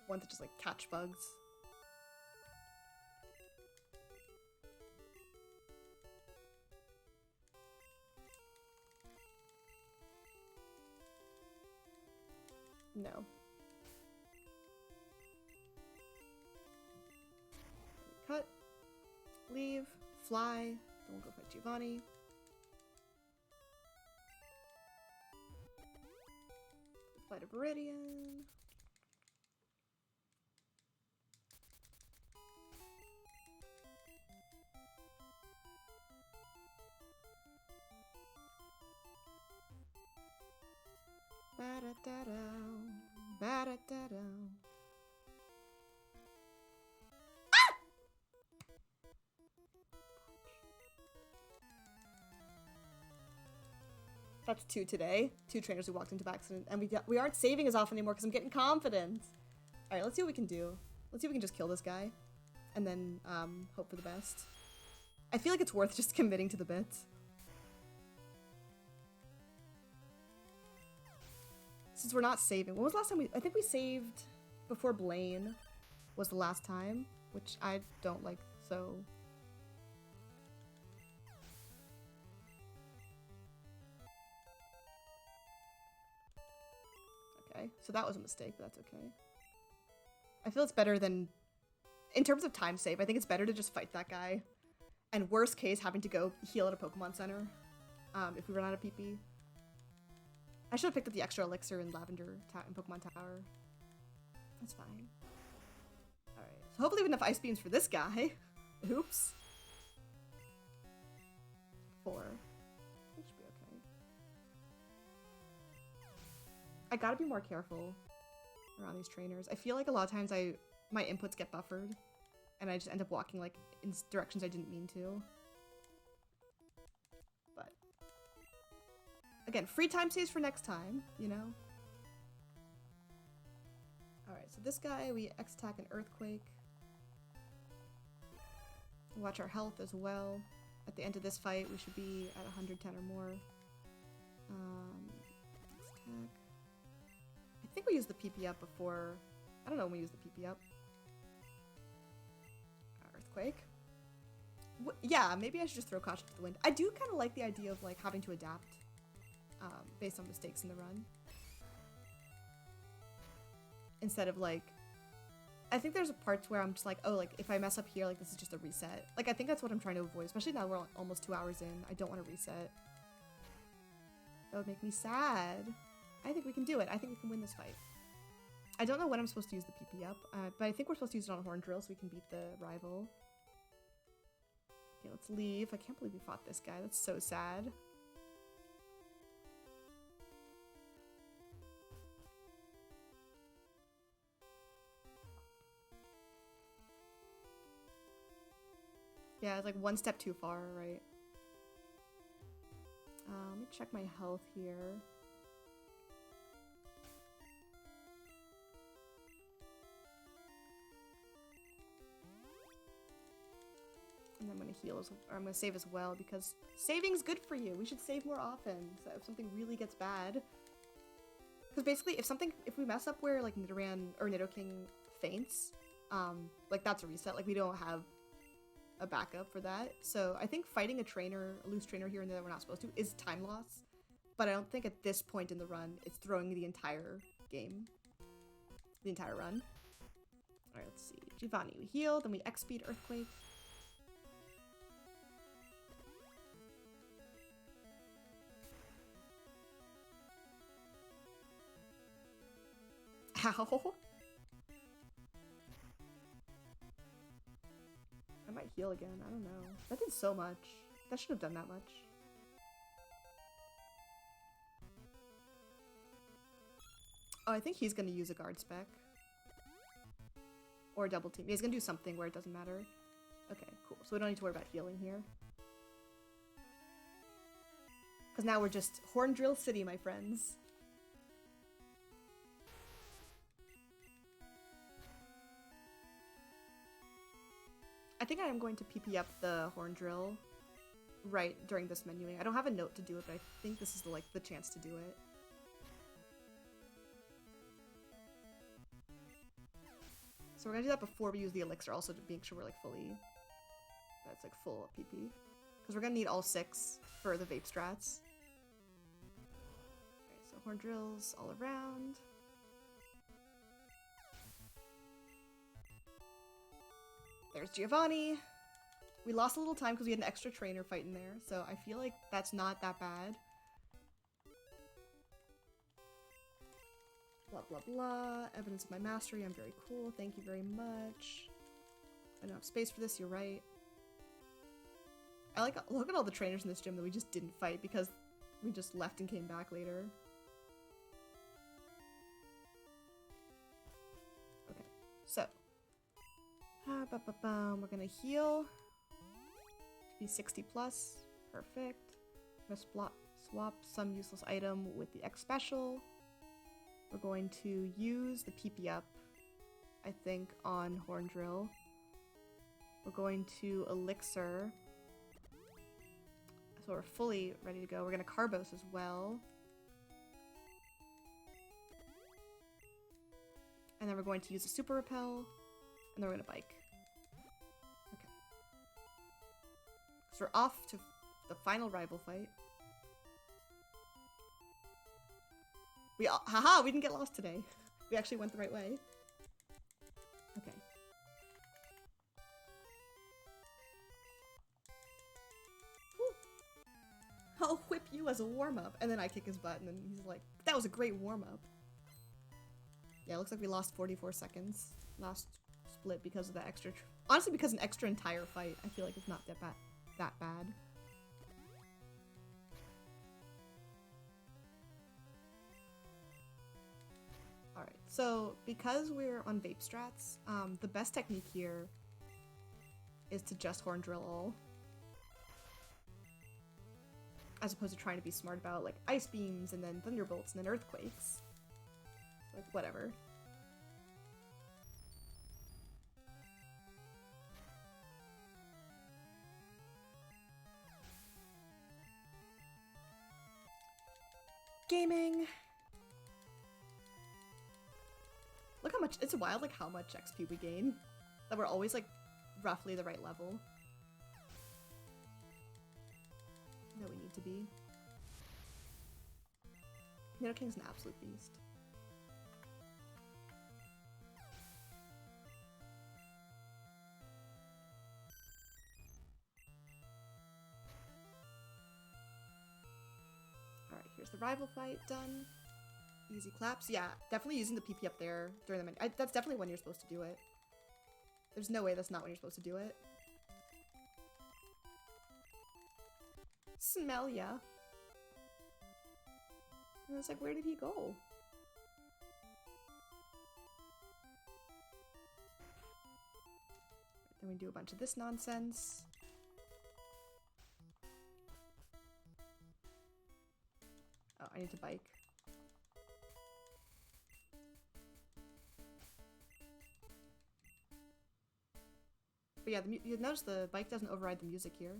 ones that just, like, catch bugs. No. Cut. Leave. Fly. Then we'll go fight Giovanni. Fly to Viridian. Ba-da-da-dow. Ba-da-da-dow. Ah! That's 2 today. 2 trainers who walked into by accident. And we aren't saving as often anymore because I'm getting confident. Alright, let's see what we can do. Let's see if we can just kill this guy. And then, hope for the best. I feel like it's worth just committing to the bit. since we're not saving. When was the last time I think we saved before Blaine was the last time, which I don't like, so. Okay, so that was a mistake, but that's okay. I feel it's better than, in terms of time save, I think it's better to just fight that guy. And worst case, having to go heal at a Pokemon Center if we run out of PP. I should have picked up the extra elixir in Lavender in Pokemon Tower. That's fine. Alright, so hopefully we have enough Ice Beams for this guy. Oops. 4. It should be okay. I gotta be more careful around these trainers. I feel like a lot of times my inputs get buffered and I just end up walking like in directions I didn't mean to. But again, free time saves for next time, you know? Alright, so this guy, we X-attack an Earthquake. Watch our health as well. At the end of this fight, we should be at 110 or more. X-attack. I think we used the PP up before. I don't know when we used the PP up. Earthquake. Yeah, maybe I should just throw caution to the wind. I do kind of like the idea of like having to adapt based on mistakes in the run. Instead of like, I think there's parts where I'm just like, oh, like if I mess up here, like this is just a reset. Like I think that's what I'm trying to avoid, especially now we're almost 2 hours in. I don't want to reset. That would make me sad. I think we can do it. I think we can win this fight. I don't know when I'm supposed to use the PP up, but I think we're supposed to use it on Horn Drill so we can beat the rival. Okay, let's leave. I can't believe we fought this guy. That's so sad. Yeah, it's like one step too far, right? Let me check my health here. And I'm gonna heal or I'm gonna save as well because saving's good for you. We should save more often so if something really gets bad. Because basically, if we mess up where like Nidoran or Nidoking faints, like that's a reset. Like we don't have a backup for that. So I think fighting a loose trainer here and there that we're not supposed to is time loss. But I don't think at this point in the run it's throwing the entire game, the entire run. All right, let's see. Giovanni, we heal, then we X-speed Earthquake. Ow. I might heal again. I don't know. That did so much. That shouldn't have done that much. Oh, I think he's gonna use a guard spec. Or a double team. He's gonna do something where it doesn't matter. Okay, cool. So we don't need to worry about healing here. Because now we're just Horn Drill City, my friends. I think I am going to PP up the Horn Drill right during this menuing. I don't have a note to do it, but I think this is the chance to do it. So we're gonna do that before we use the elixir, also to make sure we're like that's like full PP. Because we're gonna need all 6 for the vape strats. Alright, so Horn Drills all around. There's Giovanni. We lost a little time because we had an extra trainer fight in there, so I feel like that's not that bad. Blah, blah, blah. Evidence of my mastery. I'm very cool. Thank you very much. I don't have space for this. You're right. Look at all the trainers in this gym that we just didn't fight because we just left and came back later. Okay, so. We're gonna heal to be 60 plus. Perfect. We're gonna swap some useless item with the X special. We're going to use the PP up, I think, on Horn Drill. We're going to Elixir. So we're fully ready to go. We're gonna Carbos as well. And then we're going to use a super repel. And then we're going to bike. Okay. So we're off to the final rival fight. Haha, we didn't get lost today. We actually went the right way. Okay. Woo. I'll whip you as a warm-up. And then I kick his butt, and then he's like, that was a great warm-up. Yeah, it looks like we lost 44 seconds last split because of the extra... Honestly, because an extra entire fight, I feel like it's not that bad. Alright, so because we're on vape strats, the best technique here is to just horn drill all. As opposed to trying to be smart about, like, ice beams, and then thunderbolts, and then earthquakes. Like, whatever. Gaming! Look how much- it's wild, like, how much XP we gain. That we're always, like, roughly the right level. That we need to be. Nido King's an absolute beast. Alright, here's the rival fight done. Easy claps. Yeah, definitely using the PP up there during the menu. That's definitely when you're supposed to do it. There's no way that's not when you're supposed to do it. Smell ya. And it's like, where did he go? Then we do a bunch of this nonsense. Oh, I need to bike. But yeah, you notice the bike doesn't override the music here.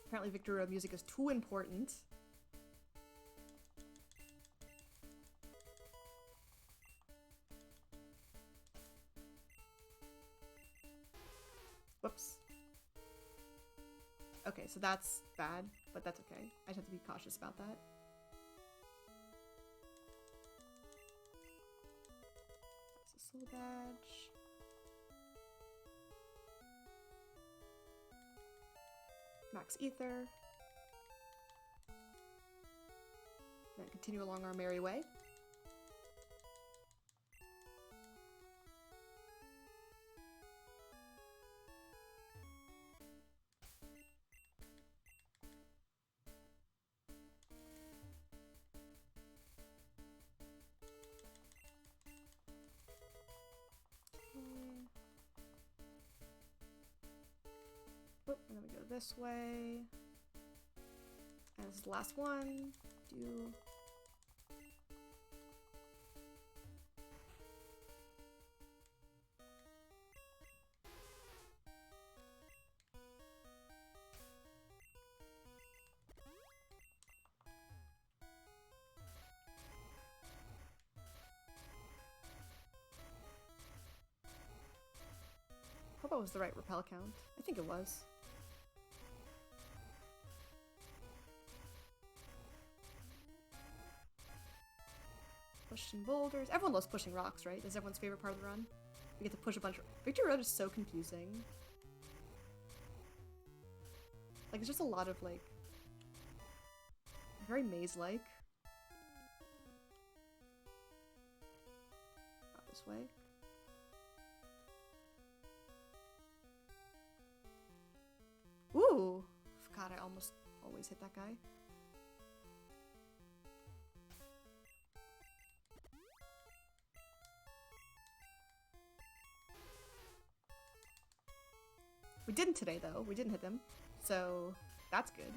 Apparently Victory Road music is too important. Whoops. Okay, so that's bad, but that's okay. I just have to be cautious about that. That's a soul badge. Max Ether. Then continue along our merry way. Oop, and then we go this way. And this is the last one. Do... Hope that was the right repel count. I think it was. Pushing boulders. Everyone loves pushing rocks, right? That's everyone's favorite part of the run. We get to push a bunch of... Victory Road is so confusing. Like, it's just a lot of, like... very maze-like. Not this way. Ooh! God, I almost always hit that guy. We didn't today, though. We didn't hit them. So, that's good.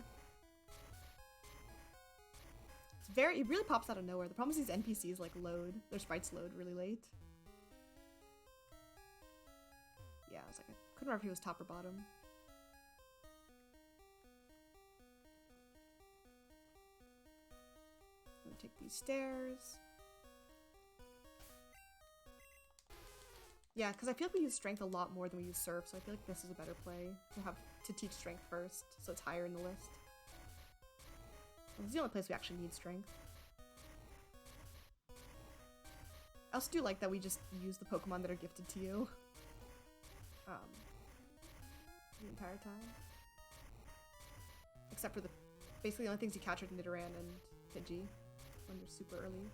It's very- it really pops out of nowhere. The problem is these NPCs, like, load. Their sprites load really late. Yeah, I was like, I couldn't remember if he was top or bottom. take these stairs. Yeah, because I feel like we use strength a lot more than we use surf, so I feel like this is a better play to teach strength first, so it's higher in the list. This is the only place we actually need strength. I also do like that we just use the Pokemon that are gifted to you. The entire time. Except for basically the only things you catch are Nidoran and Pidgey when you're super early.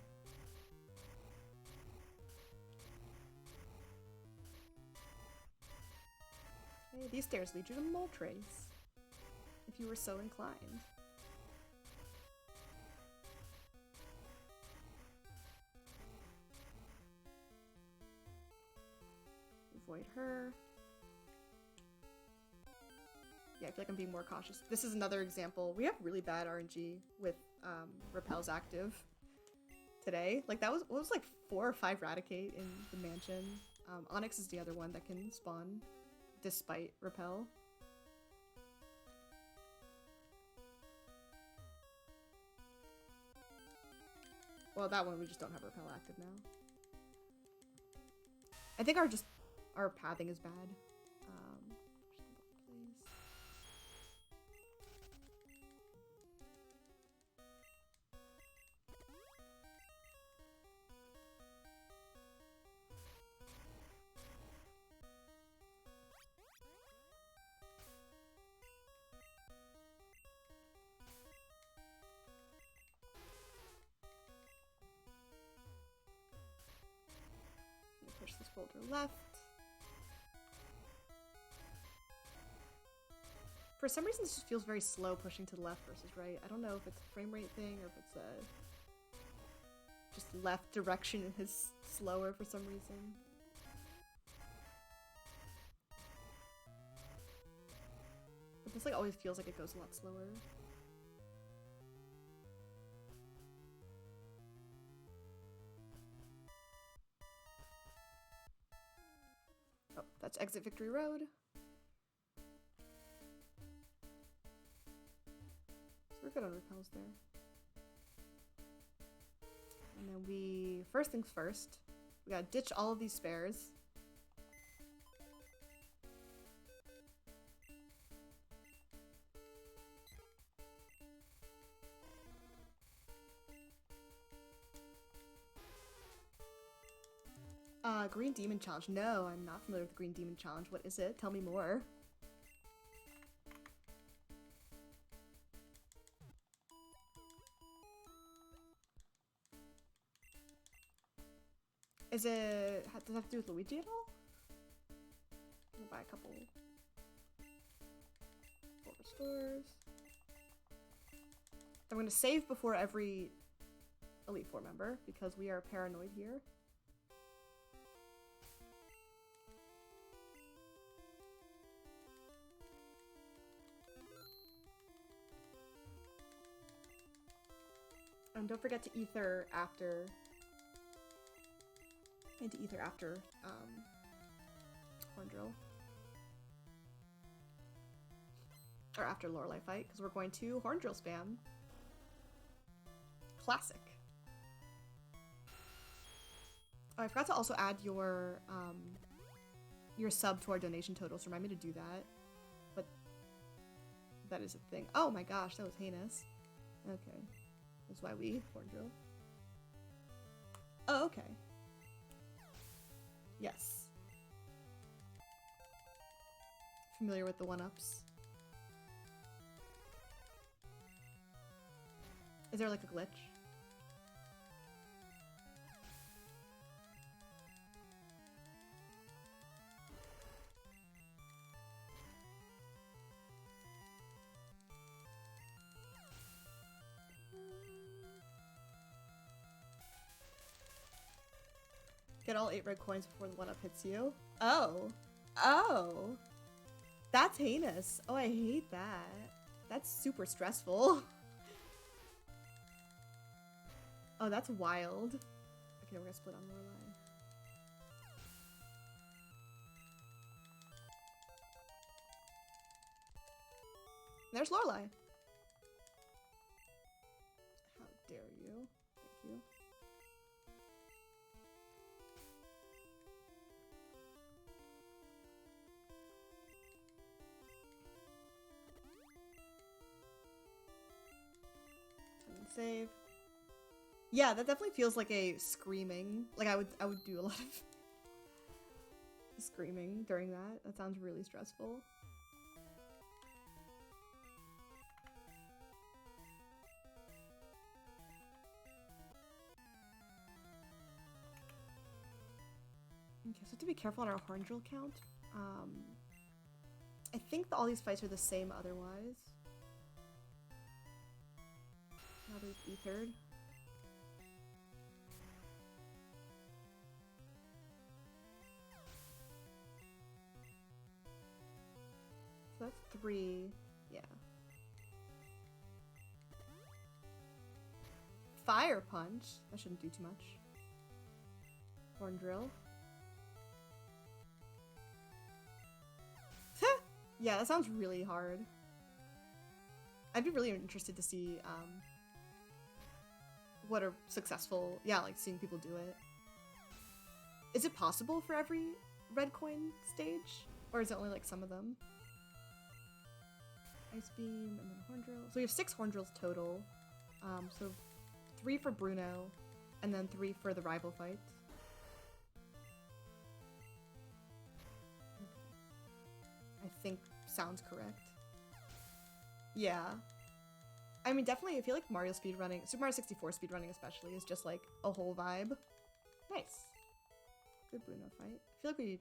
Okay, these stairs lead you to Moltres, if you were so inclined. Avoid her. Yeah, I feel like I'm being more cautious. This is another example. We have really bad RNG with Repel's active today. Like that was like 4 or 5 Raticate in the mansion. Onyx is the other one that can spawn despite Repel. Well, that one we just don't have Repel active now. I think our pathing is bad. Push this boulder left. For some reason, this just feels very slow pushing to the left versus right. I don't know if it's a frame rate thing or if it's just left direction is slower for some reason. But this like always feels like it goes a lot slower. Oh, that's exit Victory Road. So we're good on repels there. And then first things first, we gotta ditch all of these spares. Green Demon Challenge. No, I'm not familiar with the Green Demon Challenge. What is it? Tell me more. Does it have to do with Luigi at all? I'm gonna buy a couple full restores. I'm gonna save before every Elite Four member because we are paranoid here. And don't forget to ether after. And to ether after Horn Drill. Or after Lorelei fight, because we're going to Horn Drill spam. Classic. Oh, I forgot to also add your sub to our donation totals. Remind me to do that. But that is a thing. Oh my gosh, that was heinous. Okay. That's why we Horn Drill. Oh, okay. Yes. Familiar with the one-ups. Is there like a glitch? Get all 8 red coins before the one-up hits you. Oh. Oh. That's heinous. Oh, I hate that. That's super stressful. Oh, that's wild. Okay, we're gonna split on Lorelei. There's Lorelei. How dare you? you. And save. Yeah, that definitely feels like a screaming. Like I would do a lot of screaming during that. That sounds really stressful. Okay, so have to be careful on our horn drill count. I think all these fights are the same otherwise. Now they've ethered. So that's 3. Yeah. Fire punch. That shouldn't do too much. Horn drill. Yeah, that sounds really hard. I'd be really interested to see what are successful. Yeah, like seeing people do it. Is it possible for every red coin stage? Or is it only like some of them? Ice beam and then horn drill. So we have 6 horn drills total. So 3 for Bruno and then 3 for the rival fight. I think sounds correct. Yeah. I mean, definitely, I feel like Mario speedrunning, Super Mario 64 speedrunning especially, is just like a whole vibe. Nice. Good Bruno fight. I feel like we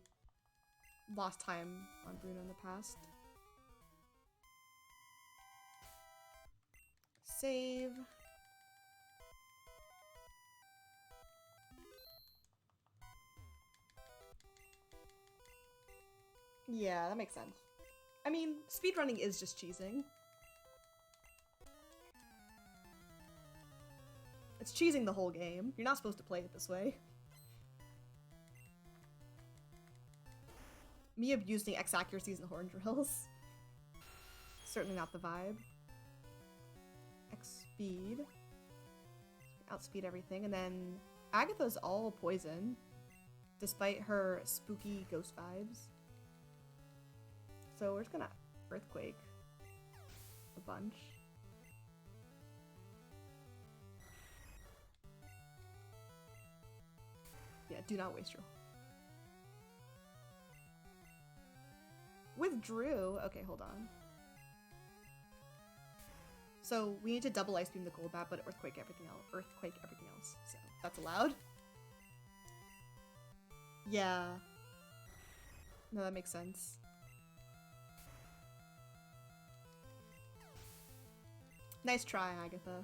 lost time on Bruno in the past. Save. Yeah, that makes sense. I mean, speedrunning is just cheesing. It's cheesing the whole game. You're not supposed to play it this way. Me abusing X accuracies and horn drills. Certainly not the vibe. X speed. Outspeed everything. And then Agatha's all poison, despite her spooky ghost vibes. So we're just gonna Earthquake a bunch. Yeah, do not waste your... Withdrew? Okay, hold on. So we need to double Ice Beam the Gold Bat, but Earthquake everything else. Earthquake everything else. So that's allowed. Yeah. No, that makes sense. Nice try, Agatha.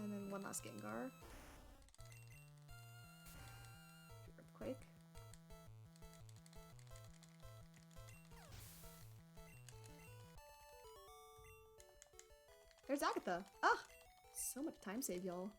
And then one last Gengar. Earthquake. There's Agatha. Ah! So much time save, y'all.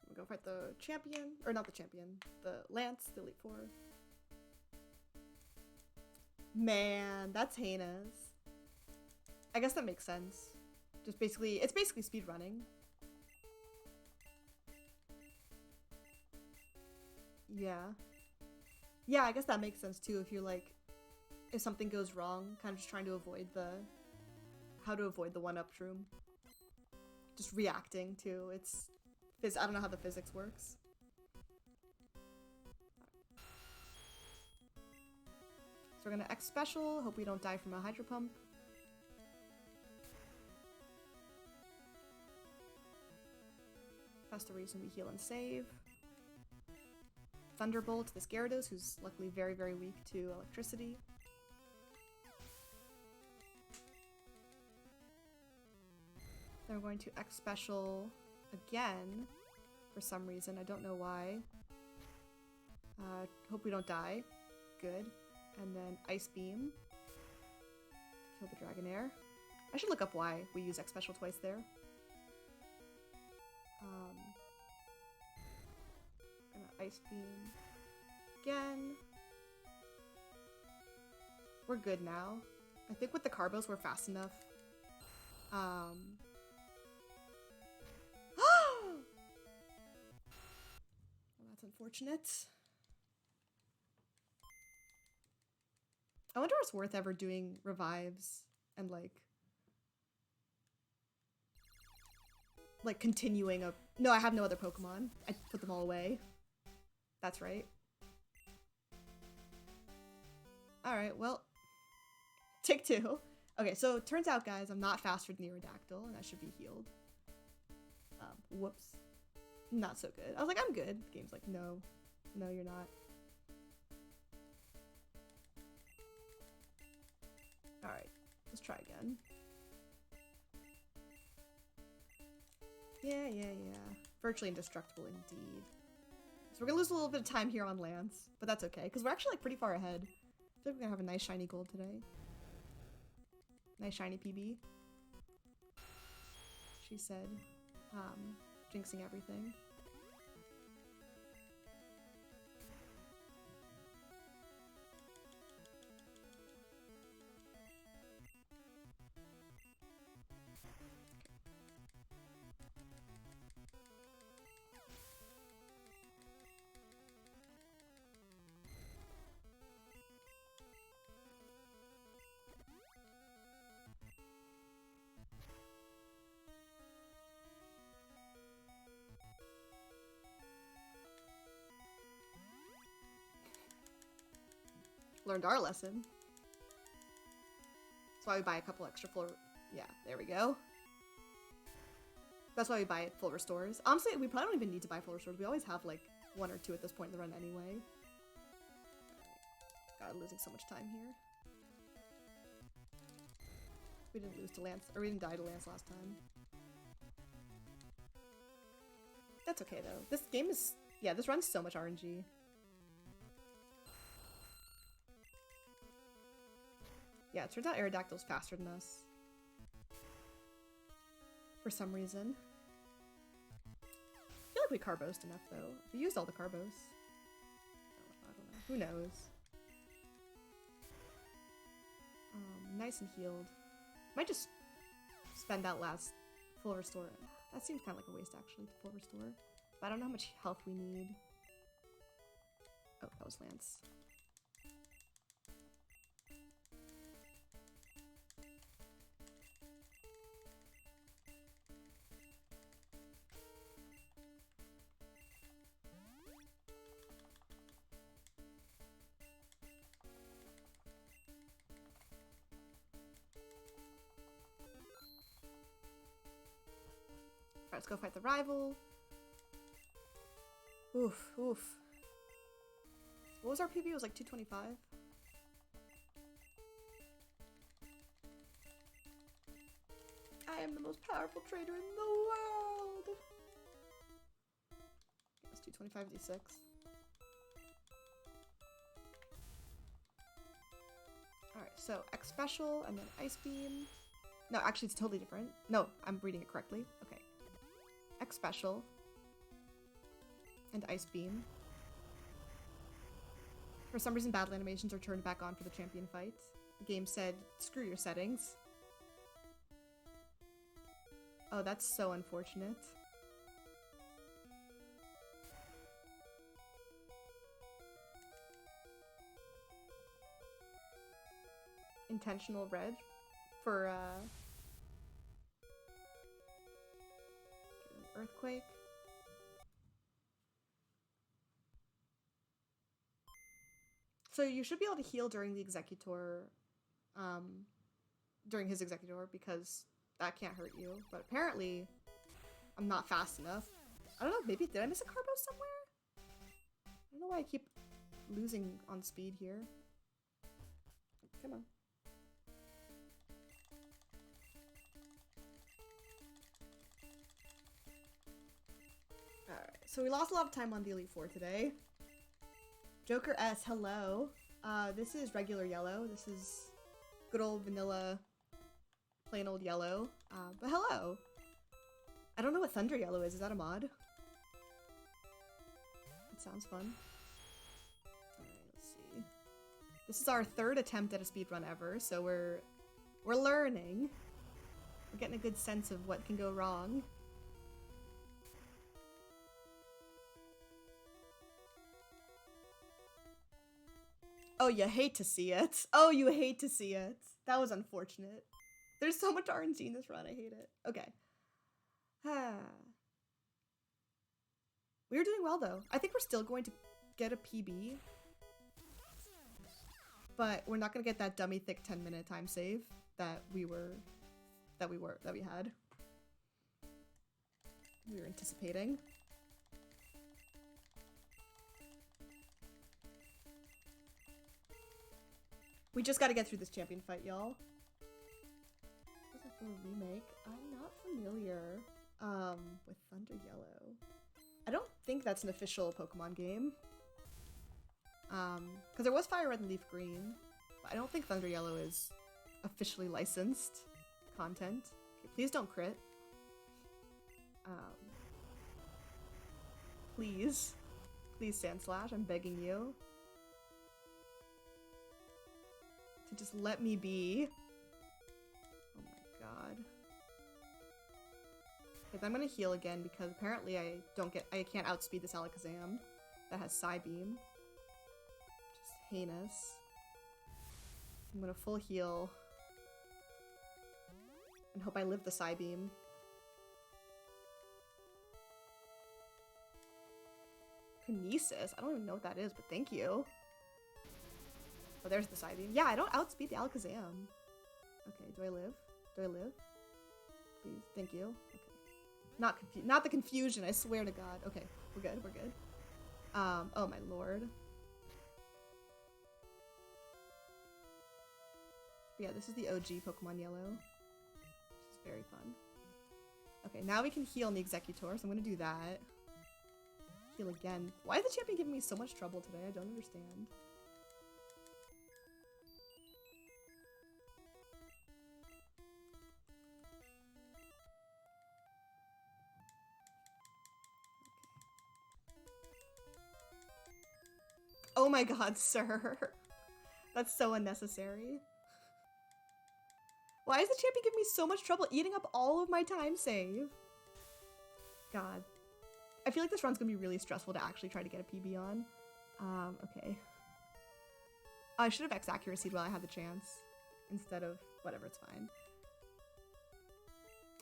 We'll go fight the champion. Or not the champion. The Lance, the Elite Four. Man, that's heinous. I guess that makes sense. Just basically, it's basically speed running. Yeah. Yeah, I guess that makes sense too if you're like, if something goes wrong, kind of just trying to avoid the, how to avoid the one-up shroom. Just reacting to its, I don't know how the physics works. So we're gonna X special, hope we don't die from a Hydro Pump. That's the reason we heal and save. Thunderbolt this Gyarados, who's luckily very, very weak to electricity. Then we're going to X special again for some reason. I don't know why. Hope we don't die. Good. And then Ice Beam. Kill the Dragonair. I should look up why we use X special twice there. Gonna Ice Beam again. We're good now. I think with the Carbos we're fast enough. Oh, that's unfortunate. I wonder if it's worth ever doing revives and like continuing a... No, I have no other Pokemon. I put them all away. That's right. Alright, well. Take two. Okay, so it turns out, guys, I'm not faster than Aerodactyl, and I should be healed. Whoops. Not so good. I was like, I'm good. The game's like, no. No, you're not. Alright, let's try again. Yeah. Virtually indestructible indeed. So we're gonna lose a little bit of time here on Lance, but that's okay, because we're actually like pretty far ahead. I feel like we're gonna have a nice shiny gold today. Nice shiny PB. She said, jinxing everything. Learned our lesson. That's why we buy a couple extra full... Yeah, there we go. That's why we buy full restores. Honestly, we probably don't even need to buy full restores. We always have like 1 or 2 at this point in the run anyway. God, I'm losing so much time here. We didn't lose to Lance, or we didn't die to Lance last time. That's okay though. This game is... Yeah, this runs so much RNG. Yeah, it turns out Aerodactyl's faster than us. For some reason. I feel like we Carbosed enough, though. We used all the Carbos. I don't know. Who knows? Nice and healed. Might just spend that last full restore. That seems kind of like a waste, actually, to full restore. But I don't know how much health we need. Oh, that was Lance. Alright, let's go fight the rival. Oof. What was our PB? It was like 225. I am the most powerful trader in the world! It's 225 D6. Alright, so X special and then Ice Beam. No, actually it's totally different. No, I'm reading it correctly. Okay. X special and Ice Beam. For some reason, battle animations are turned back on for the champion fight. The game said, screw your settings. Oh, that's so unfortunate. Intentional red for, an earthquake. So you should be able to heal during the Executor, during his Executor, because that can't hurt you. But apparently, I'm not fast enough. I don't know, maybe, did I miss a Carbo somewhere? I don't know why I keep losing on speed here. Come on. So we lost a lot of time on the Elite Four today. Joker S, hello. This is regular yellow. This is good old vanilla, plain old yellow. But hello. I don't know what Thunder Yellow is. Is that a mod? It sounds fun. Alright, let's see. This is our third attempt at a speedrun ever, so we're learning. We're getting a good sense of what can go wrong. Oh, you hate to see it. Oh, you hate to see it. That was unfortunate. There's so much RNG in this run. I hate it. Okay. We were doing well, though. I think we're still going to get a PB. But we're not going to get that dummy thick 10-minute time save that we had. We were anticipating. We just got to get through this champion fight, y'all. This is for a remake. I'm not familiar with Thunder Yellow. I don't think that's an official Pokemon game. Because there was Fire Red and Leaf Green, but I don't think Thunder Yellow is officially licensed content. Okay, please don't crit. Please. Please, Sandslash, I'm begging you. To just let me be. Oh my god. Okay, then I'm gonna heal again because apparently I can't outspeed this Alakazam that has Psybeam. Just heinous. I'm gonna full heal. And hope I live the Psybeam. Kinesis? I don't even know what that is, but thank you. Oh, there's the Psybeam. Yeah, I don't outspeed the Alakazam. Okay, do I live? Do I live? Please, thank you. Okay. Not the confusion, I swear to God. Okay, we're good, we're good. Oh my lord. But yeah, this is the OG Pokemon Yellow. Which is very fun. Okay, now we can heal in the Executor, so I'm gonna do that. Heal again. Why is the champion giving me so much trouble today? I don't understand. Oh my god, sir. That's so unnecessary. Why is the champion giving me so much trouble eating up all of my time save? God. I feel like this run's gonna be really stressful to actually try to get a PB on. Okay. I should have X accuracy'd while I had the chance. Instead of whatever, it's fine.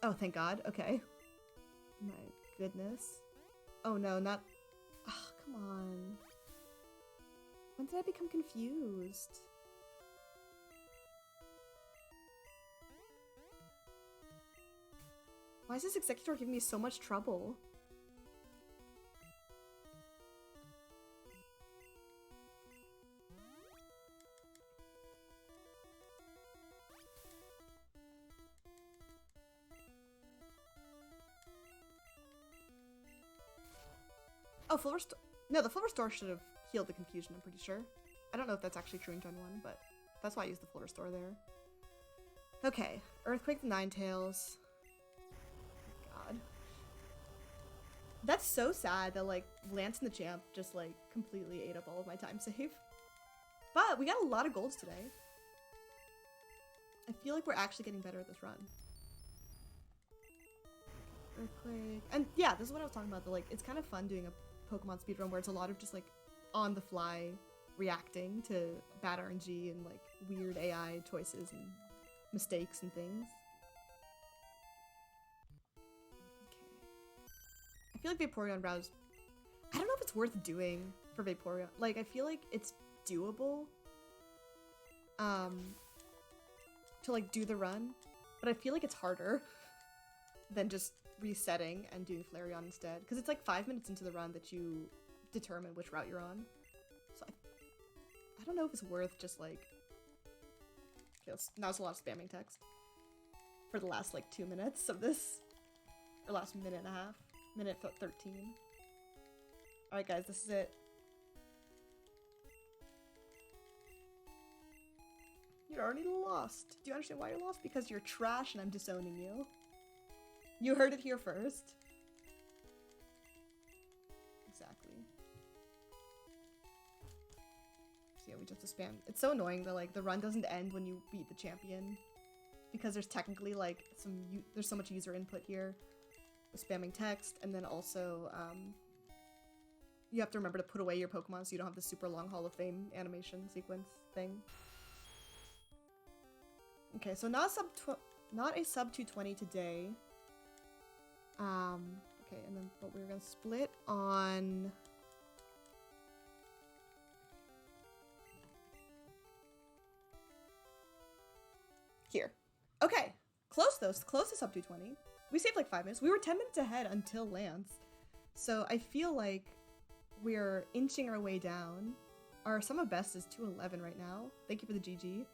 Oh, thank God. Okay. My goodness. Oh no, not... Oh, come on. When did I become confused? Why is this Executor giving me so much trouble? Oh, full restore. No, the full restore should have healed the confusion, I'm pretty sure. I don't know if that's actually true in Gen 1, but that's why I used the full restore there. Okay, Earthquake the Ninetales. God. That's so sad that, like, Lance and the Champ just, like, completely ate up all of my time save. But we got a lot of golds today. I feel like we're actually getting better at this run. Earthquake. And yeah, this is what I was talking about. Like, it's kind of fun doing a Pokemon speedrun where it's a lot of just, like, on the fly reacting to bad RNG and, like, weird AI choices and mistakes and things. Okay. I feel like Vaporeon Browse... I don't know if it's worth doing for Vaporeon. Like, I feel like it's doable to, like, do the run, but I feel like it's harder than just resetting and doing Flareon instead, because it's like 5 minutes into the run that you determine which route you're on. So I don't know if it's worth just like... Okay, now it's a lot of spamming text for the last like 2 minutes of this, or last minute and a half, minute 13. Alright guys, this is it. You're already lost. Do you understand why you're lost? Because you're trash and I'm disowning you. You heard it here first. Exactly. So yeah, we just have to spam. It's so annoying that like the run doesn't end when you beat the champion. Because there's technically like there's so much user input here. With spamming text, and then also you have to remember to put away your Pokemon so you don't have the super long Hall of Fame animation sequence thing. Okay, so not a sub 220 today. Okay, and then but we're gonna split on here. Okay, close though. Close to sub 220. We saved like 5 minutes. We were 10 minutes ahead until Lance. So I feel like we're inching our way down. Our sum of best is 211 right now. Thank you for the GG.